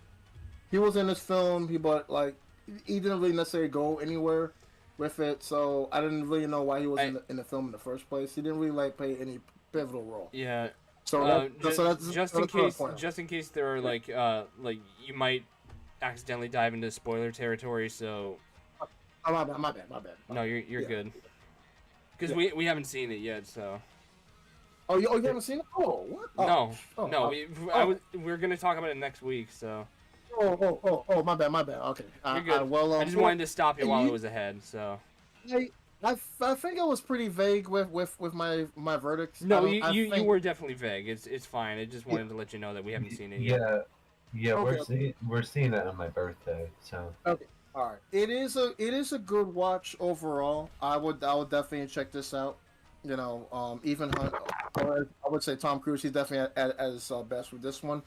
Speaker 1: He was in this film. He didn't really necessarily go anywhere with it, so I didn't really know why he was in the film in the first place. He didn't really like play any pivotal role.
Speaker 2: Yeah.
Speaker 1: So
Speaker 2: just in case there are like you might accidentally dive into spoiler territory, so.
Speaker 1: Oh, my bad.
Speaker 2: No, you're good. Because we haven't seen it yet, so.
Speaker 1: Oh, you haven't seen it? Oh, what?
Speaker 2: No. We're gonna talk about it next week, so.
Speaker 1: Oh, my bad. Okay.
Speaker 2: You're good. I just wanted to stop you while it was ahead, so.
Speaker 1: I think I was pretty vague with my verdicts.
Speaker 2: No, you were definitely vague. It's fine. I just wanted to let you know that we haven't seen it yet.
Speaker 3: Yeah. We're seeing it on my birthday, so.
Speaker 1: Okay. All right. It is a good watch overall. I would definitely check this out. Even Hunt, or I would say Tom Cruise. He's definitely at his best with this one.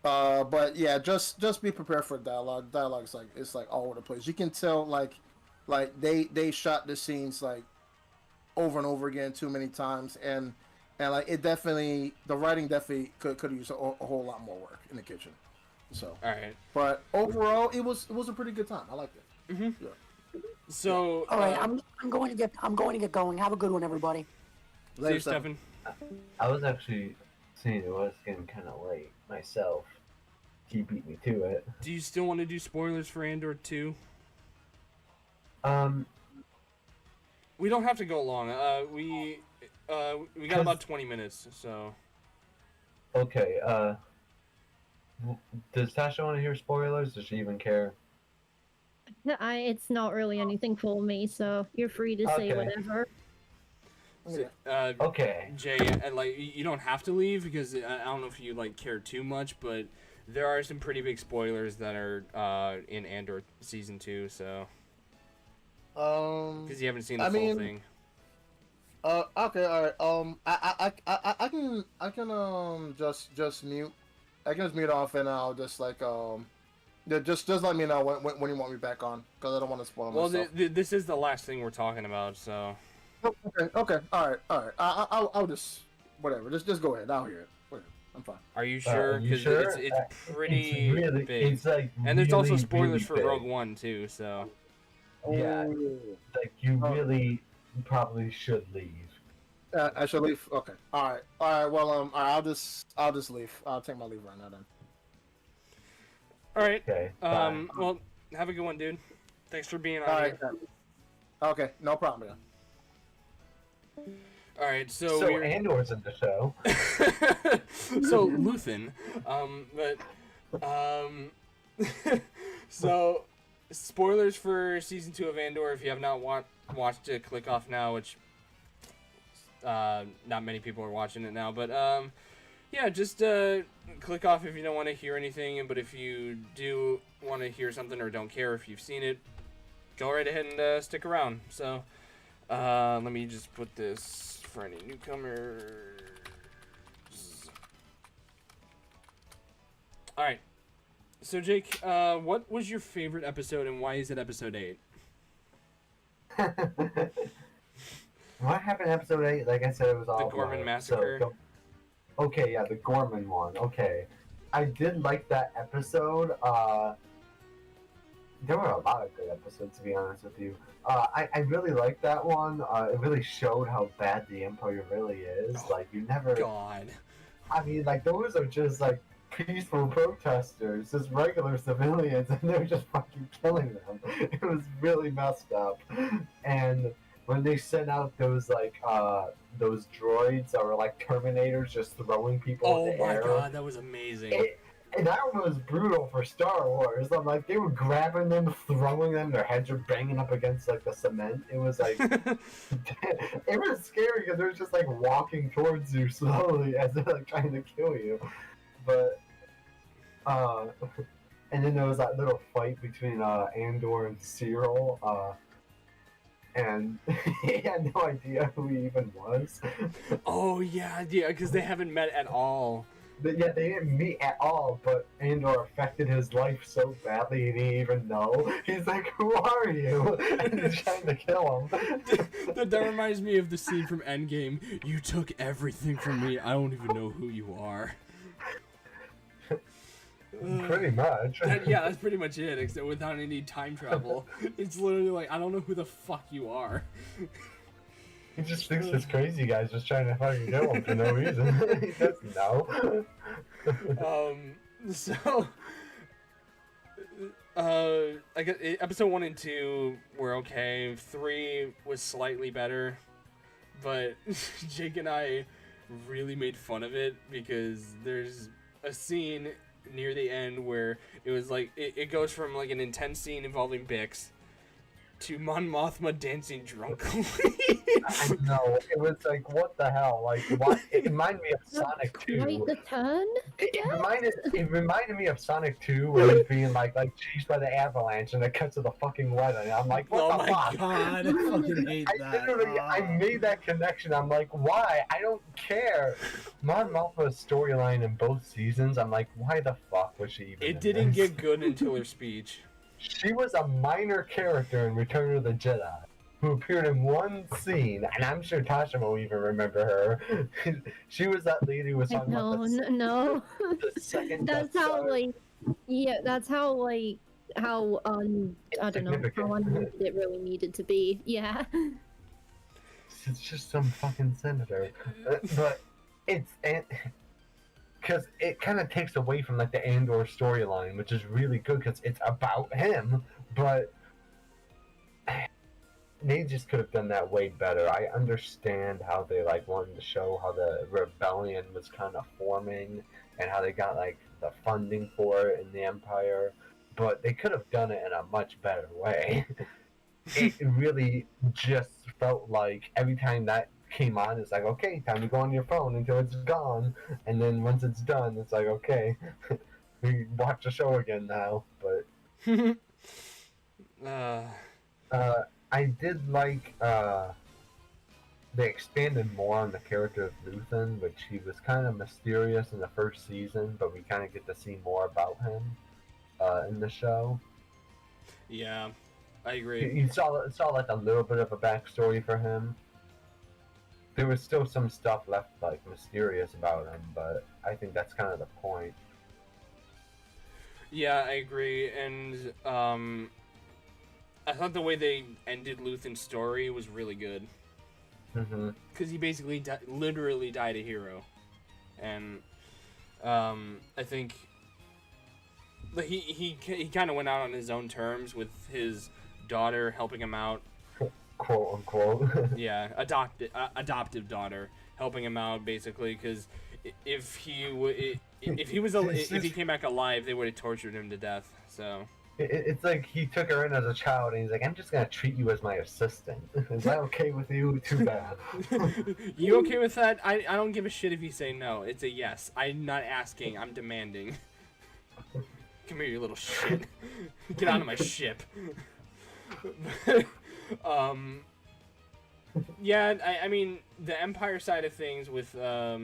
Speaker 1: But yeah, just be prepared for dialogue. Dialogue's like it's like all over the place. You can tell like they shot the scenes like over and over again too many times, and like it definitely the writing definitely could use a whole lot more work in the kitchen. So,
Speaker 2: All right.
Speaker 1: but overall, it was a pretty good time. I liked it.
Speaker 2: Mm-hmm.
Speaker 1: Yeah.
Speaker 2: So.
Speaker 4: All right, I'm going to get going. Have a good one, everybody.
Speaker 2: See you, Stefan.
Speaker 3: I was actually seeing it was getting kind of late myself. He beat me to it.
Speaker 2: Do you still want to do spoilers for Andor 2? We don't have to go long. We got about 20 minutes, so.
Speaker 3: Okay. Does Tasha want to hear spoilers? Does she even care?
Speaker 5: It's not really anything for me, so you're free to say
Speaker 3: Okay.
Speaker 5: whatever.
Speaker 3: Okay.
Speaker 2: Jay, and like you don't have to leave because I don't know if you like care too much, but there are some pretty big spoilers that are in Andor season 2, so because you haven't seen the full thing.
Speaker 1: Okay, all right. I can just mute. I can just mute off and I'll just like just let me know when you want me back on because I don't want to spoil
Speaker 2: Well,
Speaker 1: myself.
Speaker 2: this is the last thing we're talking about, so.
Speaker 1: Okay, all right. I'll just whatever. Just go ahead. I'll hear it. Whatever. I'm fine.
Speaker 2: Are you sure?
Speaker 3: You
Speaker 2: Because
Speaker 3: sure?
Speaker 2: it's pretty
Speaker 3: It's really,
Speaker 2: big.
Speaker 3: It's like
Speaker 2: And there's also
Speaker 3: really,
Speaker 2: spoilers
Speaker 3: really
Speaker 2: for
Speaker 3: big.
Speaker 2: Rogue One too, so.
Speaker 3: Yeah, like you really probably should leave.
Speaker 1: I should leave. Okay. All right. Well, all right, I'll just leave. I'll take my leave right now then.
Speaker 2: All right.
Speaker 3: Okay. Bye.
Speaker 2: Well, have a good one, dude. Thanks for being on
Speaker 1: All right.
Speaker 2: here.
Speaker 1: Okay. No problem.
Speaker 2: All right. So
Speaker 3: So
Speaker 2: we're...
Speaker 3: Andor's in the show.
Speaker 2: So Luthen, so spoilers for season 2 of Andor. If you have not watched it, click off now. Which not many people are watching it now, but yeah, just click off if you don't want to hear anything. But if you do want to hear something or don't care if you've seen it, go right ahead and stick around. So let me just put this for any newcomers. All right. So Jake, what was your favorite episode and why is it episode 8?
Speaker 3: What happened in episode 8? Like I said, it was all
Speaker 2: The Gorman
Speaker 3: blurred.
Speaker 2: Massacre.
Speaker 3: Okay, yeah, the Gorman one. Okay. I did like that episode. There were a lot of good episodes, to be honest with you. I really liked that one. It really showed how bad the Empire really is. Like, you never...
Speaker 2: God.
Speaker 3: I mean, like, those are just, like, peaceful protesters, just regular civilians, and they're just fucking killing them. It was really messed up. And when they sent out those, like, those droids that were like Terminators just throwing people in the air.
Speaker 2: Oh my God, that was amazing.
Speaker 3: And that one was brutal for Star Wars. I'm like, they were grabbing them, throwing them, their heads were banging up against like the cement. It was like, it was scary because they were just like walking towards you slowly as they're like trying to kill you. But, and then there was that little fight between Andor and Cyril. And he had no idea who he even was.
Speaker 2: Oh yeah, because they haven't met at all.
Speaker 3: But yeah, they didn't meet at all, but Andor affected his life so badly he didn't even know. He's like, who are you? And he's trying to kill him.
Speaker 2: That reminds me of the scene from Endgame. You took everything from me. I don't even know who you are.
Speaker 3: Pretty much.
Speaker 2: Yeah, that's pretty much it, except without any time travel. It's literally like, I don't know who the fuck you are.
Speaker 3: He just thinks this crazy guy's just trying to fucking kill him for no reason. He doesn't know.
Speaker 2: So, I guess episode 1 and 2 were okay. 3 was slightly better, but Jake and I really made fun of it because there's a scene near the end where it was like it goes from like an intense scene involving Bix to Mon Mothma dancing drunkly.
Speaker 3: I know. It was like, what the hell? Like, what? It reminded me of Sonic 2.
Speaker 5: Right the turn?
Speaker 3: It reminded me of Sonic 2, where he's being like chased by the avalanche, and it cuts to the fucking wedding. I'm like, what
Speaker 2: Oh
Speaker 3: the
Speaker 2: my
Speaker 3: fuck?
Speaker 2: god, I fucking hate that.
Speaker 3: I made that connection. I'm like, why? I don't care. Mon Mothma's storyline in both seasons, I'm like, why the fuck was she even
Speaker 2: It
Speaker 3: in
Speaker 2: didn't
Speaker 3: this?
Speaker 2: get good until her speech.
Speaker 3: She was a minor character in Return of the Jedi, who appeared in one scene, and I'm sure Tasha will even remember her. She was that lady who was talking about
Speaker 5: No.
Speaker 3: the second
Speaker 5: That's
Speaker 3: Death
Speaker 5: how
Speaker 3: Star.
Speaker 5: that's how I don't know how
Speaker 3: Significant.
Speaker 5: unneeded it really needed to be. Yeah.
Speaker 3: It's just some fucking senator. But it's because it kind of takes away from like the Andor storyline, which is really good because it's about him. But they just could have done that way better. I understand how they like wanted to show how the rebellion was kind of forming and how they got like the funding for it in the Empire, but they could have done it in a much better way. It really just felt like every time that came on, it's like, okay, time to go on your phone until it's gone, and then once it's done, it's like, okay, we watch the show again now. But I did like they expanded more on the character of Luthen, which he was kind of mysterious in the first season, but we kind of get to see more about him in the show.
Speaker 2: Yeah, I agree.
Speaker 3: You saw like a little bit of a backstory for him. There was still some stuff left like mysterious about him, but I think that's kind of the point.
Speaker 2: Yeah, I agree, and I thought the way they ended Luthen's story was really good. Because he basically literally died a hero, and I think he kind of went out on his own terms with his daughter helping him out,
Speaker 3: quote unquote.
Speaker 2: Yeah, adoptive daughter helping him out basically, because if he came back alive, they would have tortured him to death. So
Speaker 3: it's like he took her in as a child, and he's like, "I'm just gonna treat you as my assistant. Is that okay with you? Too bad."
Speaker 2: You okay with that? I don't give a shit if you say no. It's a yes. I'm not asking. I'm demanding. Come here, you little shit. Get out of my ship. Yeah, I mean, the Empire side of things with, what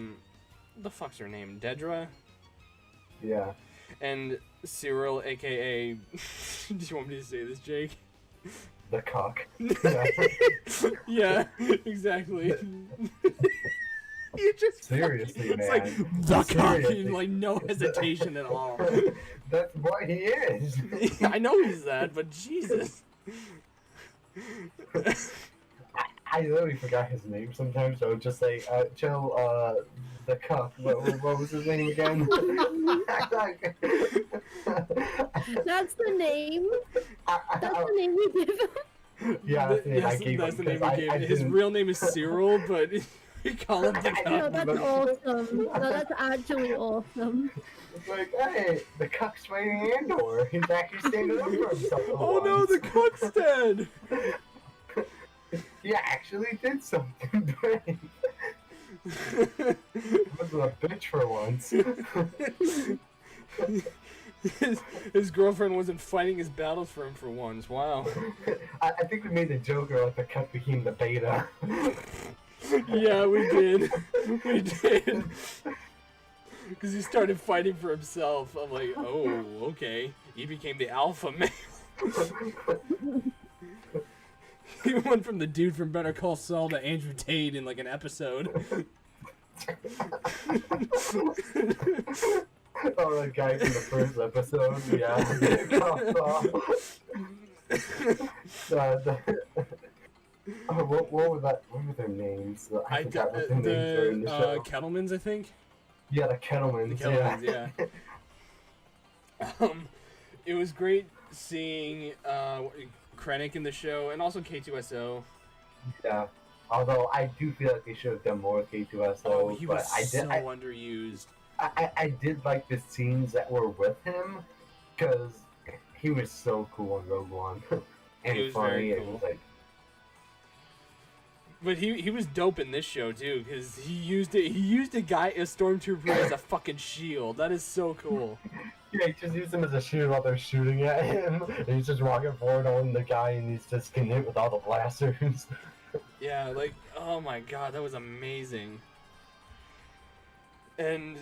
Speaker 2: the fuck's her name? Dedra?
Speaker 3: Yeah.
Speaker 2: And Cyril, aka, do you want me to say this, Jake?
Speaker 3: The cock.
Speaker 2: Yeah, exactly. You just
Speaker 3: Seriously,
Speaker 2: fucking,
Speaker 3: man.
Speaker 2: It's like, the cock,
Speaker 3: Seriously.
Speaker 2: like, no hesitation at all.
Speaker 3: That's what he is.
Speaker 2: I know he's that, but Jesus.
Speaker 3: I literally forgot his name sometimes, so just say, Joe, the cuck. What was his name again?
Speaker 5: That's the name. That's the name we give him.
Speaker 3: Yeah, that's the name I gave
Speaker 2: That's
Speaker 3: him.
Speaker 2: the name we gave him. His real name is Cyril, but we call him the
Speaker 5: No,
Speaker 2: cuck.
Speaker 5: that's awesome. No, that's actually awesome.
Speaker 3: It's like, hey, the cuck's fighting Andor. He's actually standing up for himself.
Speaker 2: Oh no, the cuck's dead!
Speaker 3: He actually did something brave. Wasn't a bitch for once.
Speaker 2: His girlfriend wasn't fighting his battles for him for once. Wow.
Speaker 3: I think we made the Joker like the cuck became the beta.
Speaker 2: Yeah, we did. We did. Because he started fighting for himself. I'm like, oh, okay. He became the alpha male. He went from the dude from Better Call Saul to Andrew Tate in like an episode.
Speaker 3: Oh, the guy from the first episode, yeah. What were that? What were their names? I forgot what their names were in the show.
Speaker 2: Kettlemans, I think.
Speaker 3: Yeah, the Kettlemans.
Speaker 2: The Kettlemans, yeah. It was great seeing Krennic in the show, and also K2SO.
Speaker 3: Yeah. Although I do feel like they should have done more with K2SO.
Speaker 2: Oh, he was
Speaker 3: but
Speaker 2: so underused.
Speaker 3: I did like the scenes that were with him, because he was so cool in Rogue One.
Speaker 2: He
Speaker 3: and
Speaker 2: was
Speaker 3: funny.
Speaker 2: very
Speaker 3: It
Speaker 2: cool.
Speaker 3: was like,
Speaker 2: But he was dope in this show too, because he used a stormtrooper as a fucking shield. That is so cool.
Speaker 3: yeah, he just used him as a shield while they're shooting at him. And he's just walking forward on the guy, and he's just getting hit with all the blasters.
Speaker 2: Yeah, like, oh my god, that was amazing. And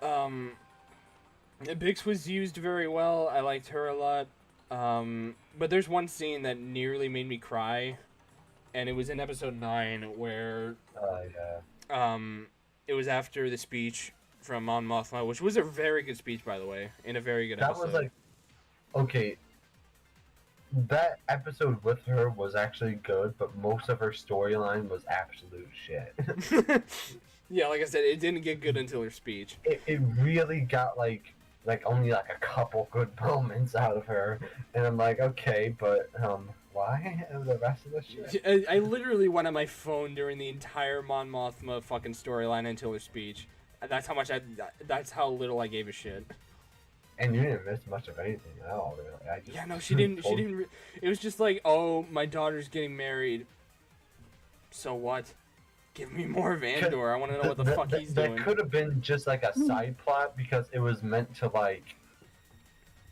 Speaker 2: Bix was used very well. I liked her a lot. But there's one scene that nearly made me cry, and it was in episode 9 where
Speaker 3: Yeah.
Speaker 2: it was after the speech from Mon Mothma, which was a very good speech, by the way, in a very good
Speaker 3: That
Speaker 2: episode.
Speaker 3: was like, okay, that episode with her was actually good, but most of her storyline was absolute shit.
Speaker 2: Yeah, like I said, it didn't get good until her speech.
Speaker 3: It really got like only like a couple good moments out of her, and I'm like, okay, but why the rest of the shit?
Speaker 2: I literally went on my phone during the entire Mon Mothma fucking storyline until her speech. That's how much that's how little I gave a shit.
Speaker 3: And you didn't miss much of anything at all, really. I just
Speaker 2: Yeah, no, she didn't. It was just like, oh, my daughter's getting married. So what? Give me more of Andor. I want to know what the fuck he's doing.
Speaker 3: That could have been just like a side plot because it was meant to like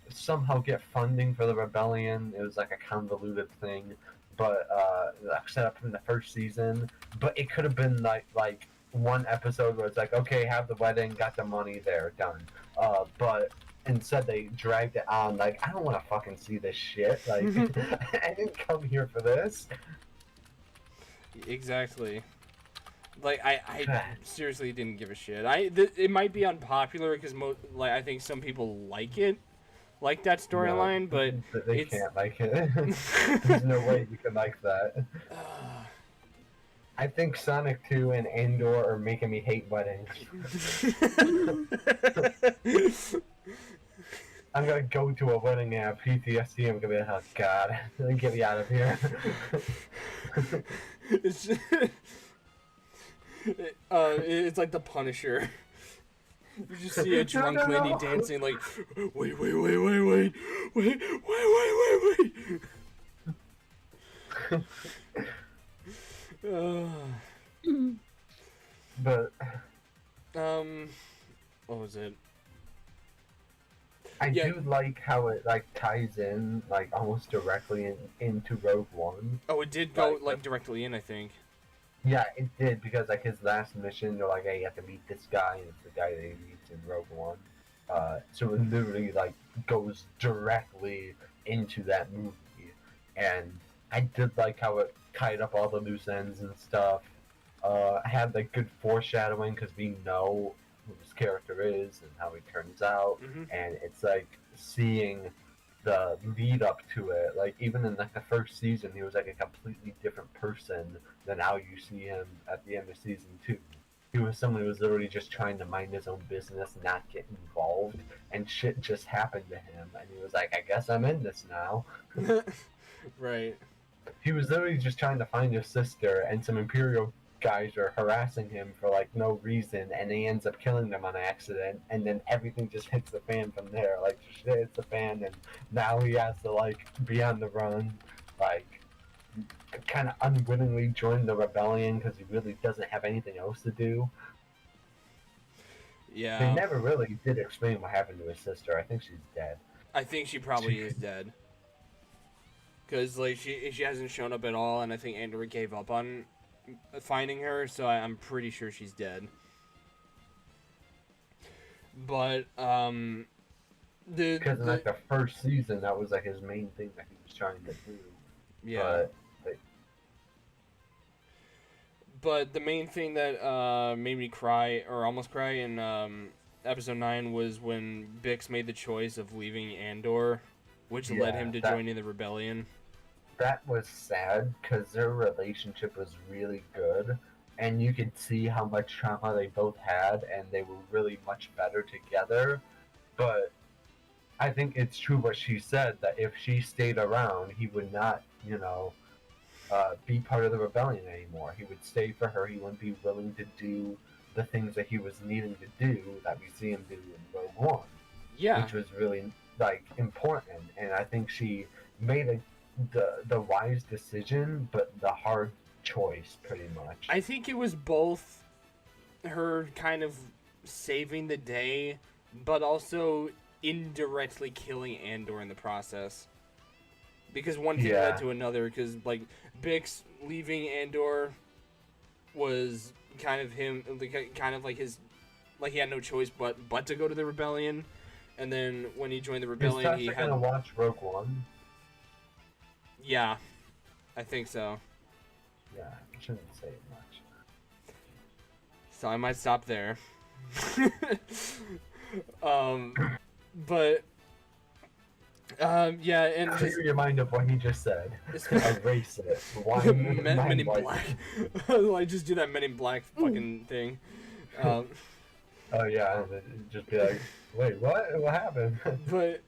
Speaker 3: somehow get funding for the rebellion. It was like a convoluted thing, but set up in the first season. But it could have been like one episode where it's like, okay, have the wedding, got the money there, done. But instead they dragged it on. Like, I don't want to fucking see this shit. Like, I didn't come here for this.
Speaker 2: Exactly. Like, I seriously didn't give a shit. It might be unpopular because I think some people like that storyline,
Speaker 3: No,
Speaker 2: but
Speaker 3: they can't like it. There's no way you can like that. I think Sonic 2 and Andor are making me hate weddings. I'm gonna go to a wedding and have PTSD. I'm gonna be like, oh god, get me out of here.
Speaker 2: It's like the Punisher. You just see a drunk lady dancing like, wait.
Speaker 3: But
Speaker 2: what was it?
Speaker 3: I do like how it like ties in like almost directly into Rogue One.
Speaker 2: Oh, it did go like directly in, I think.
Speaker 3: Yeah, it did because like his last mission, they're like, hey, you have to meet this guy, and it's the guy that he meets in Rogue One. So it literally like goes directly into that movie, and I did like how it tied up all the loose ends and stuff. Had like good foreshadowing because we know who this character is and how he turns out, and it's like seeing the lead up to it. Like even in like the first season, he was like a completely different person than how you see him at the end of season 2. He was someone who was literally just trying to mind his own business, not get involved, and shit just happened to him, and he was like, I guess I'm in this now.
Speaker 2: Right.
Speaker 3: He was literally just trying to find his sister, and some Imperial guys are harassing him for like no reason, and he ends up killing them on accident, and then everything just hits the fan from there. Like shit hits the fan, and now he has to like be on the run, like kind of unwittingly join the rebellion because he really doesn't have anything else to do.
Speaker 2: Yeah.
Speaker 3: They never really did explain what happened to his sister. I think she's dead.
Speaker 2: I think she probably is dead. Because like she hasn't shown up at all, and I think Andor gave up on finding her, so I'm pretty sure she's dead. But
Speaker 3: because in like the first season, that was like his main thing that he was trying to do.
Speaker 2: Yeah. But the main thing that made me cry, or almost cry, in episode 9 was when Bix made the choice of leaving Andor, which led him to joining the rebellion.
Speaker 3: That was sad because their relationship was really good, and you could see how much trauma they both had, and they were really much better together. But I think it's true what she said, that if she stayed around, he would not, be part of the rebellion anymore. He would stay for her. He wouldn't be willing to do the things that he was needing to do that we see him do in Rogue One.
Speaker 2: Yeah.
Speaker 3: Which was really, like, important. And I think she made the wise decision, but the hard choice, pretty much.
Speaker 2: I think it was both her kind of saving the day, but also indirectly killing Andor in the process. Because one thing led to another, because, like, Bix leaving Andor was kind of him, kind of like his, like he had no choice but to go to the rebellion, and then when he joined the rebellion, he had...
Speaker 3: gonna watch Rogue One?
Speaker 2: Yeah, I think so.
Speaker 3: Yeah, I shouldn't say much.
Speaker 2: So I might stop there. But yeah, and
Speaker 3: clear your mind of what he just said. Erase it.
Speaker 2: Men in Black. Like just do that Men in Black fucking thing.
Speaker 3: Oh yeah, and then just be like, wait, what? What happened?
Speaker 2: But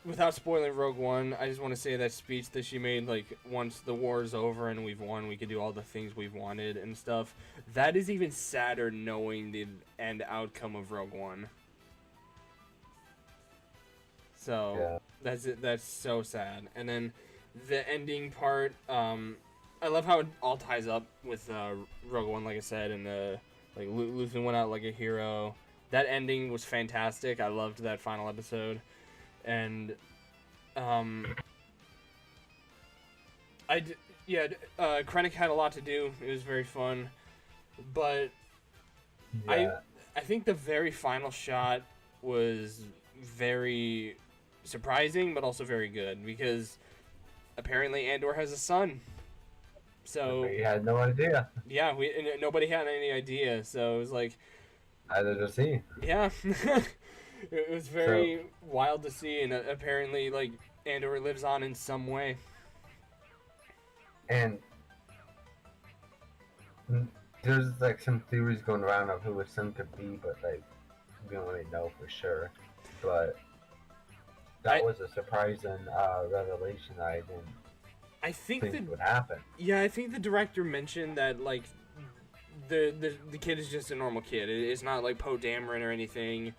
Speaker 2: without spoiling Rogue One, I just want to say that speech that she made, like, once the war is over and we've won, we can do all the things we've wanted and stuff. That is even sadder knowing the end outcome of Rogue One. So that's so sad. And then the ending part, I love how it all ties up with Rogue One, like I said, and like Luthen went out like a hero. That ending was fantastic. I loved that final episode. And Krennic had a lot to do. It was very fun, but I think the very final shot was very surprising, but also very good, because apparently Andor has a son. So
Speaker 3: we had no idea.
Speaker 2: Yeah, nobody had any idea. So it was like,
Speaker 3: either to see.
Speaker 2: Yeah. It was very wild to see, and apparently, like, Andor lives on in some way.
Speaker 3: And there's, like, some theories going around of who his son could be, but, like, we don't really know for sure. But that was a surprising revelation that I didn't think would happen.
Speaker 2: Yeah, I think the director mentioned that, like, the kid is just a normal kid. It's not, like, Poe Dameron or anything.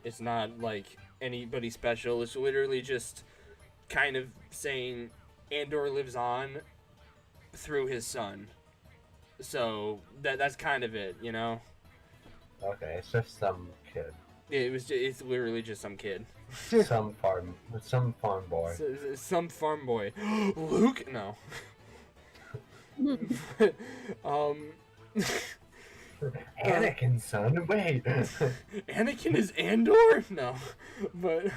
Speaker 2: It's not, like, anybody special. It's literally just kind of saying Andor lives on through his son. So that's kind of it, you know?
Speaker 3: Okay, it's just some kid.
Speaker 2: Yeah, it's literally just some kid.
Speaker 3: some farm boy.
Speaker 2: Some farm boy. Luke? No.
Speaker 3: Anakin's son? Wait.
Speaker 2: Anakin is Andor? No. But,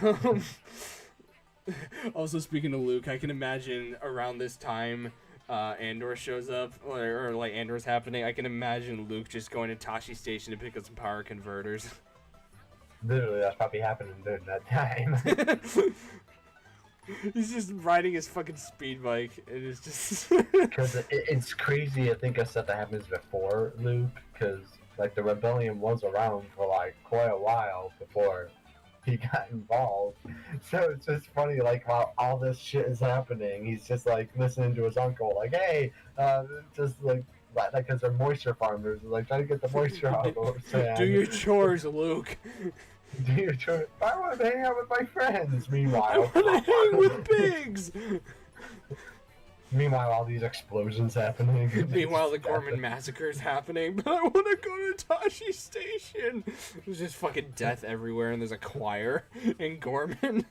Speaker 2: also speaking of Luke, I can imagine around this time, Andor shows up, or like Andor's happening, I can imagine Luke just going to Tashi Station to pick up some power converters.
Speaker 3: Literally, that's probably happening during that time.
Speaker 2: He's just riding his fucking speed bike. It is just...
Speaker 3: Because it's crazy to think of stuff that happens before Luke, because, like, the rebellion was around for, like, quite a while before he got involved. So it's just funny, like, while all this shit is happening, he's just, like, listening to his uncle, like, hey, just, like, because they're moisture farmers, like, trying to get the moisture out of sand.
Speaker 2: Do your chores, Luke.
Speaker 3: Do your chores. I want to hang out with my friends, meanwhile.
Speaker 2: I want to hang with pigs!
Speaker 3: Meanwhile, all these explosions happening.
Speaker 2: Meanwhile, the Gorman massacre is happening, but I want to go to Tashi Station! There's just fucking death everywhere, and there's a choir in Gorman.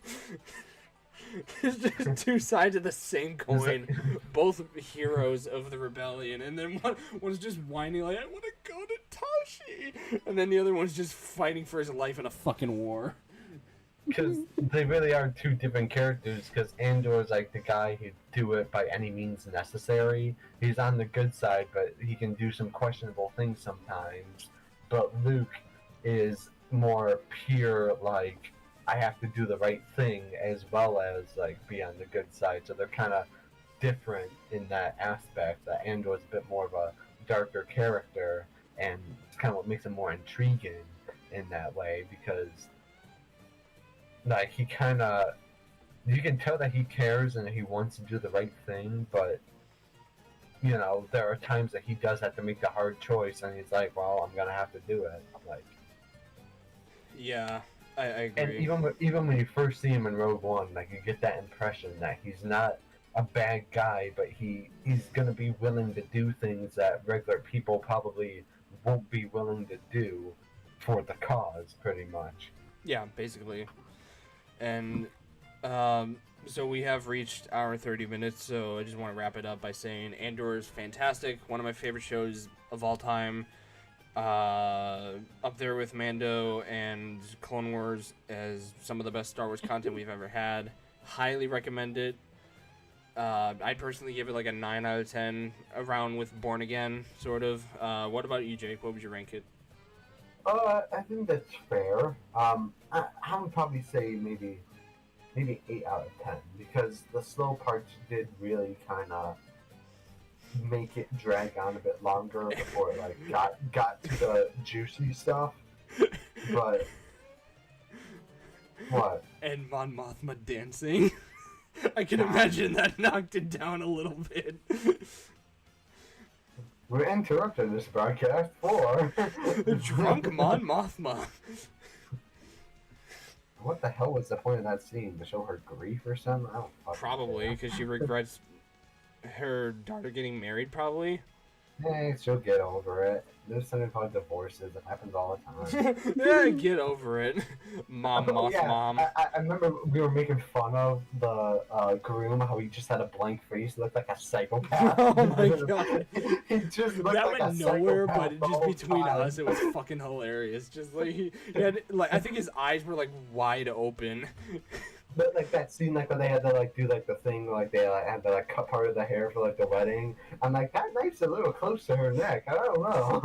Speaker 2: It's just two sides of the same coin, both heroes of the rebellion, and then one's just whining like, I want to go to Tashi, and then the other one's just fighting for his life in a fucking war.
Speaker 3: Because they really are two different characters, because Andor's like the guy who'd do it by any means necessary. He's on the good side, but he can do some questionable things sometimes. But Luke is more pure, like, I have to do the right thing, as well as, like, be on the good side. So they're kind of different in that aspect. That Andor's a bit more of a darker character, and it's kind of what makes him more intriguing in that way, because, like, he kind of, you can tell that he cares and he wants to do the right thing, but, you know, there are times that he does have to make the hard choice, and he's like, well, I'm gonna have to do it. Like,
Speaker 2: yeah, I agree.
Speaker 3: and even when you first see him in Rogue One, like, you get that impression that he's not a bad guy, but he's gonna be willing to do things that regular people probably won't be willing to do for the cause, pretty much.
Speaker 2: Yeah, basically. And so we have reached our 30 minutes, so I just want to wrap it up by saying Andor is fantastic, one of my favorite shows of all time. Up there with Mando and Clone Wars as some of the best Star Wars content we've ever had. Highly recommend it. I personally give it like a 9 out of 10, around with Born Again, sort of. What about you, Jake? What would you rank it?
Speaker 3: I think that's fair. I would probably say maybe 8 out of 10, because the slow parts did really kind of make it drag on a bit longer before it like got to the juicy stuff. But what?
Speaker 2: And Mon Mothma dancing. I can imagine that knocked it down a little bit.
Speaker 3: We're interrupting this broadcast for
Speaker 2: Drunk Mon Mothma.
Speaker 3: What the hell was the point of that scene? To show her grief or something? I don't fucking
Speaker 2: Probably
Speaker 3: know.
Speaker 2: because she regrets her daughter getting married, probably.
Speaker 3: Hey, she'll get over it. There's something called divorces. It happens all the time.
Speaker 2: Yeah, get over it. Mom,
Speaker 3: Oh, yeah,
Speaker 2: mom.
Speaker 3: I remember we were making fun of the groom, how he just had a blank face, looked like a psychopath.
Speaker 2: Oh my god.
Speaker 3: He just looked
Speaker 2: That
Speaker 3: like a
Speaker 2: went nowhere,
Speaker 3: psychopath
Speaker 2: but
Speaker 3: the
Speaker 2: just
Speaker 3: whole
Speaker 2: between
Speaker 3: time.
Speaker 2: us, it was fucking hilarious. Just like he had, like, I think his eyes were like wide open.
Speaker 3: But like that scene, like when they had to like do like the thing, like they like, had to like cut part of the hair for like the wedding. I'm like, that knife's a little close to her neck. I don't know.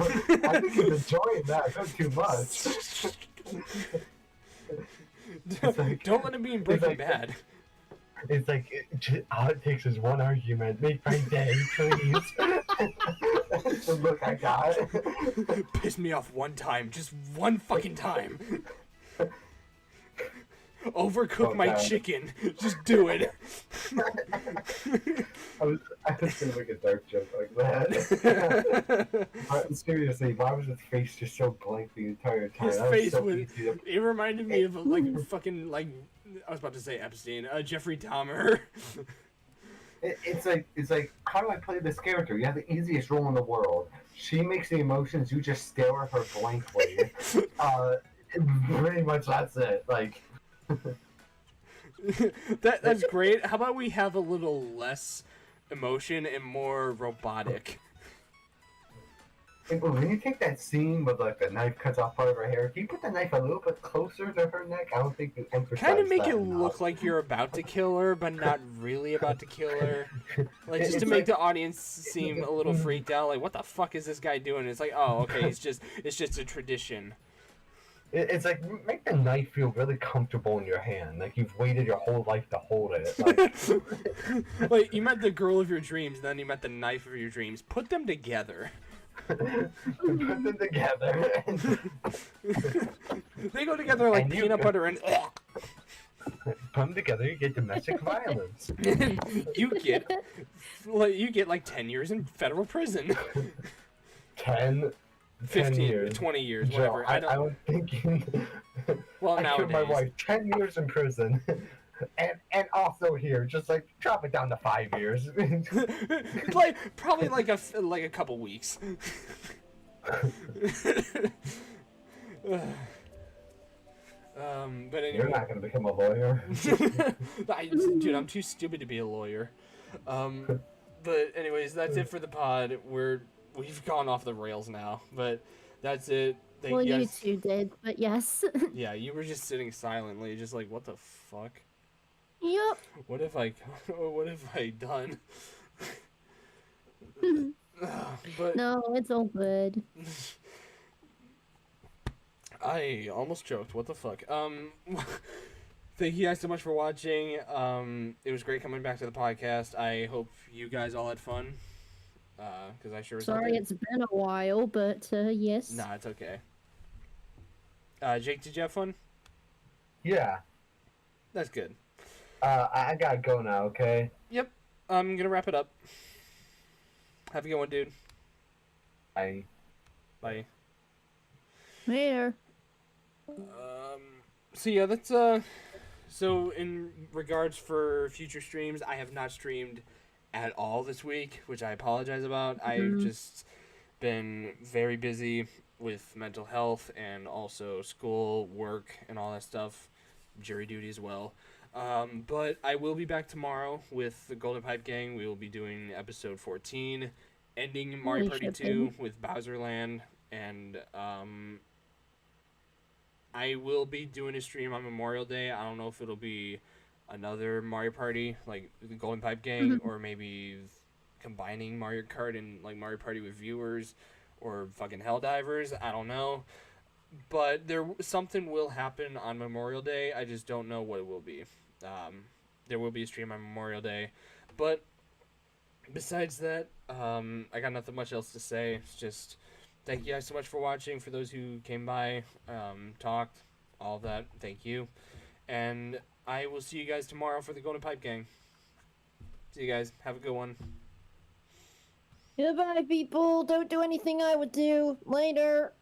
Speaker 3: I think he's enjoying that. Not too much. like-
Speaker 2: Don't let him be in Breaking
Speaker 3: like-
Speaker 2: Bad.
Speaker 3: It's like all it takes is one argument. Make my day, please. That's the look I got.
Speaker 2: Piss me off one time, just one fucking time. Overcook
Speaker 3: Oh,
Speaker 2: my
Speaker 3: God.
Speaker 2: chicken. Just do it.
Speaker 3: I was gonna make a dark joke like that. But seriously, why was his face just so blank the entire time?
Speaker 2: His
Speaker 3: That
Speaker 2: face
Speaker 3: so
Speaker 2: was.
Speaker 3: easy to-
Speaker 2: It reminded me of like fucking like. I was about to say Epstein. Jeffrey Dahmer.
Speaker 3: It's like, how do I play this character? You have the easiest role in the world. She makes the emotions. You just stare at her blankly. Pretty much that's it. Like.
Speaker 2: That's great. How about we have a little less emotion and more robotic?
Speaker 3: Like, when you take that scene with like the knife cuts off part of her hair, can you put the knife a little bit closer to her neck? I don't think you emphasize
Speaker 2: Kind of make
Speaker 3: that
Speaker 2: it
Speaker 3: enough.
Speaker 2: look like you're about to kill her, but not really about to kill her. Like just to
Speaker 3: It's
Speaker 2: make
Speaker 3: like-
Speaker 2: the audience seem a little freaked out. Like, what the fuck is this guy doing? It's like, oh, okay, it's just a tradition.
Speaker 3: It's like, make the knife feel really comfortable in your hand. Like you've waited your whole life to hold it. Like,
Speaker 2: Like you met the girl of your dreams, and then you met the knife of your dreams. Put them together.
Speaker 3: put them together.
Speaker 2: They go together like
Speaker 3: And you-
Speaker 2: peanut butter and.
Speaker 3: Put them together, you get domestic violence.
Speaker 2: you get like 10 years in federal prison.
Speaker 3: 10
Speaker 2: 15,
Speaker 3: years.
Speaker 2: 20 years,
Speaker 3: Joe,
Speaker 2: whatever.
Speaker 3: I don't think
Speaker 2: Well,
Speaker 3: I killed my
Speaker 2: nowadays.
Speaker 3: wife 10 years in prison. And also here, just like drop it down to 5 years.
Speaker 2: Like probably like a couple weeks. But anyway,
Speaker 3: You're not gonna become a lawyer.
Speaker 2: dude, I'm too stupid to be a lawyer. But anyways, that's it for the pod. We've gone off the rails now, but that's it. Thank
Speaker 5: Well,
Speaker 2: you
Speaker 5: you
Speaker 2: guys.
Speaker 5: two did, but yes.
Speaker 2: Yeah, you were just sitting silently, just like, what the fuck?
Speaker 5: Yep.
Speaker 2: What have I done? But
Speaker 5: No, it's all good.
Speaker 2: I almost choked. What the fuck? Thank you guys so much for watching. It was great coming back to the podcast. I hope you guys all had fun. Because I sure as hell
Speaker 5: Sorry
Speaker 2: did.
Speaker 5: it's been a while, but yes.
Speaker 2: Nah, it's okay. Jake, did you have fun?
Speaker 3: Yeah.
Speaker 2: That's good.
Speaker 3: I gotta go now, okay?
Speaker 2: Yep. I'm gonna wrap it up. Have a good one, dude.
Speaker 3: Bye.
Speaker 2: Bye.
Speaker 5: Here.
Speaker 2: So yeah, that's So in regards for future streams, I have not streamed at all this week, which I apologize about. I've just been very busy with mental health and also school, work, and all that stuff. Jury duty as well. But I will be back tomorrow with the Golden Pipe Gang. We will be doing episode 14, ending Mario
Speaker 5: Holy
Speaker 2: Party
Speaker 5: shit,
Speaker 2: 2
Speaker 5: baby.
Speaker 2: with Bowser Land, and I will be doing a stream on Memorial Day. I don't know if it'll be another Mario Party, like the Golden Pipe Gang, or maybe combining Mario Kart and like Mario Party with viewers, or fucking Helldivers. I don't know, but something will happen on Memorial Day. I just don't know what it will be. There will be a stream on Memorial Day, but besides that, I got nothing much else to say. It's just thank you guys so much for watching. For those who came by, talked, all of that, thank you. And I will see you guys tomorrow for the Golden Pipe Gang. See you guys. Have a good one.
Speaker 5: Goodbye, people. Don't do anything I would do. Later.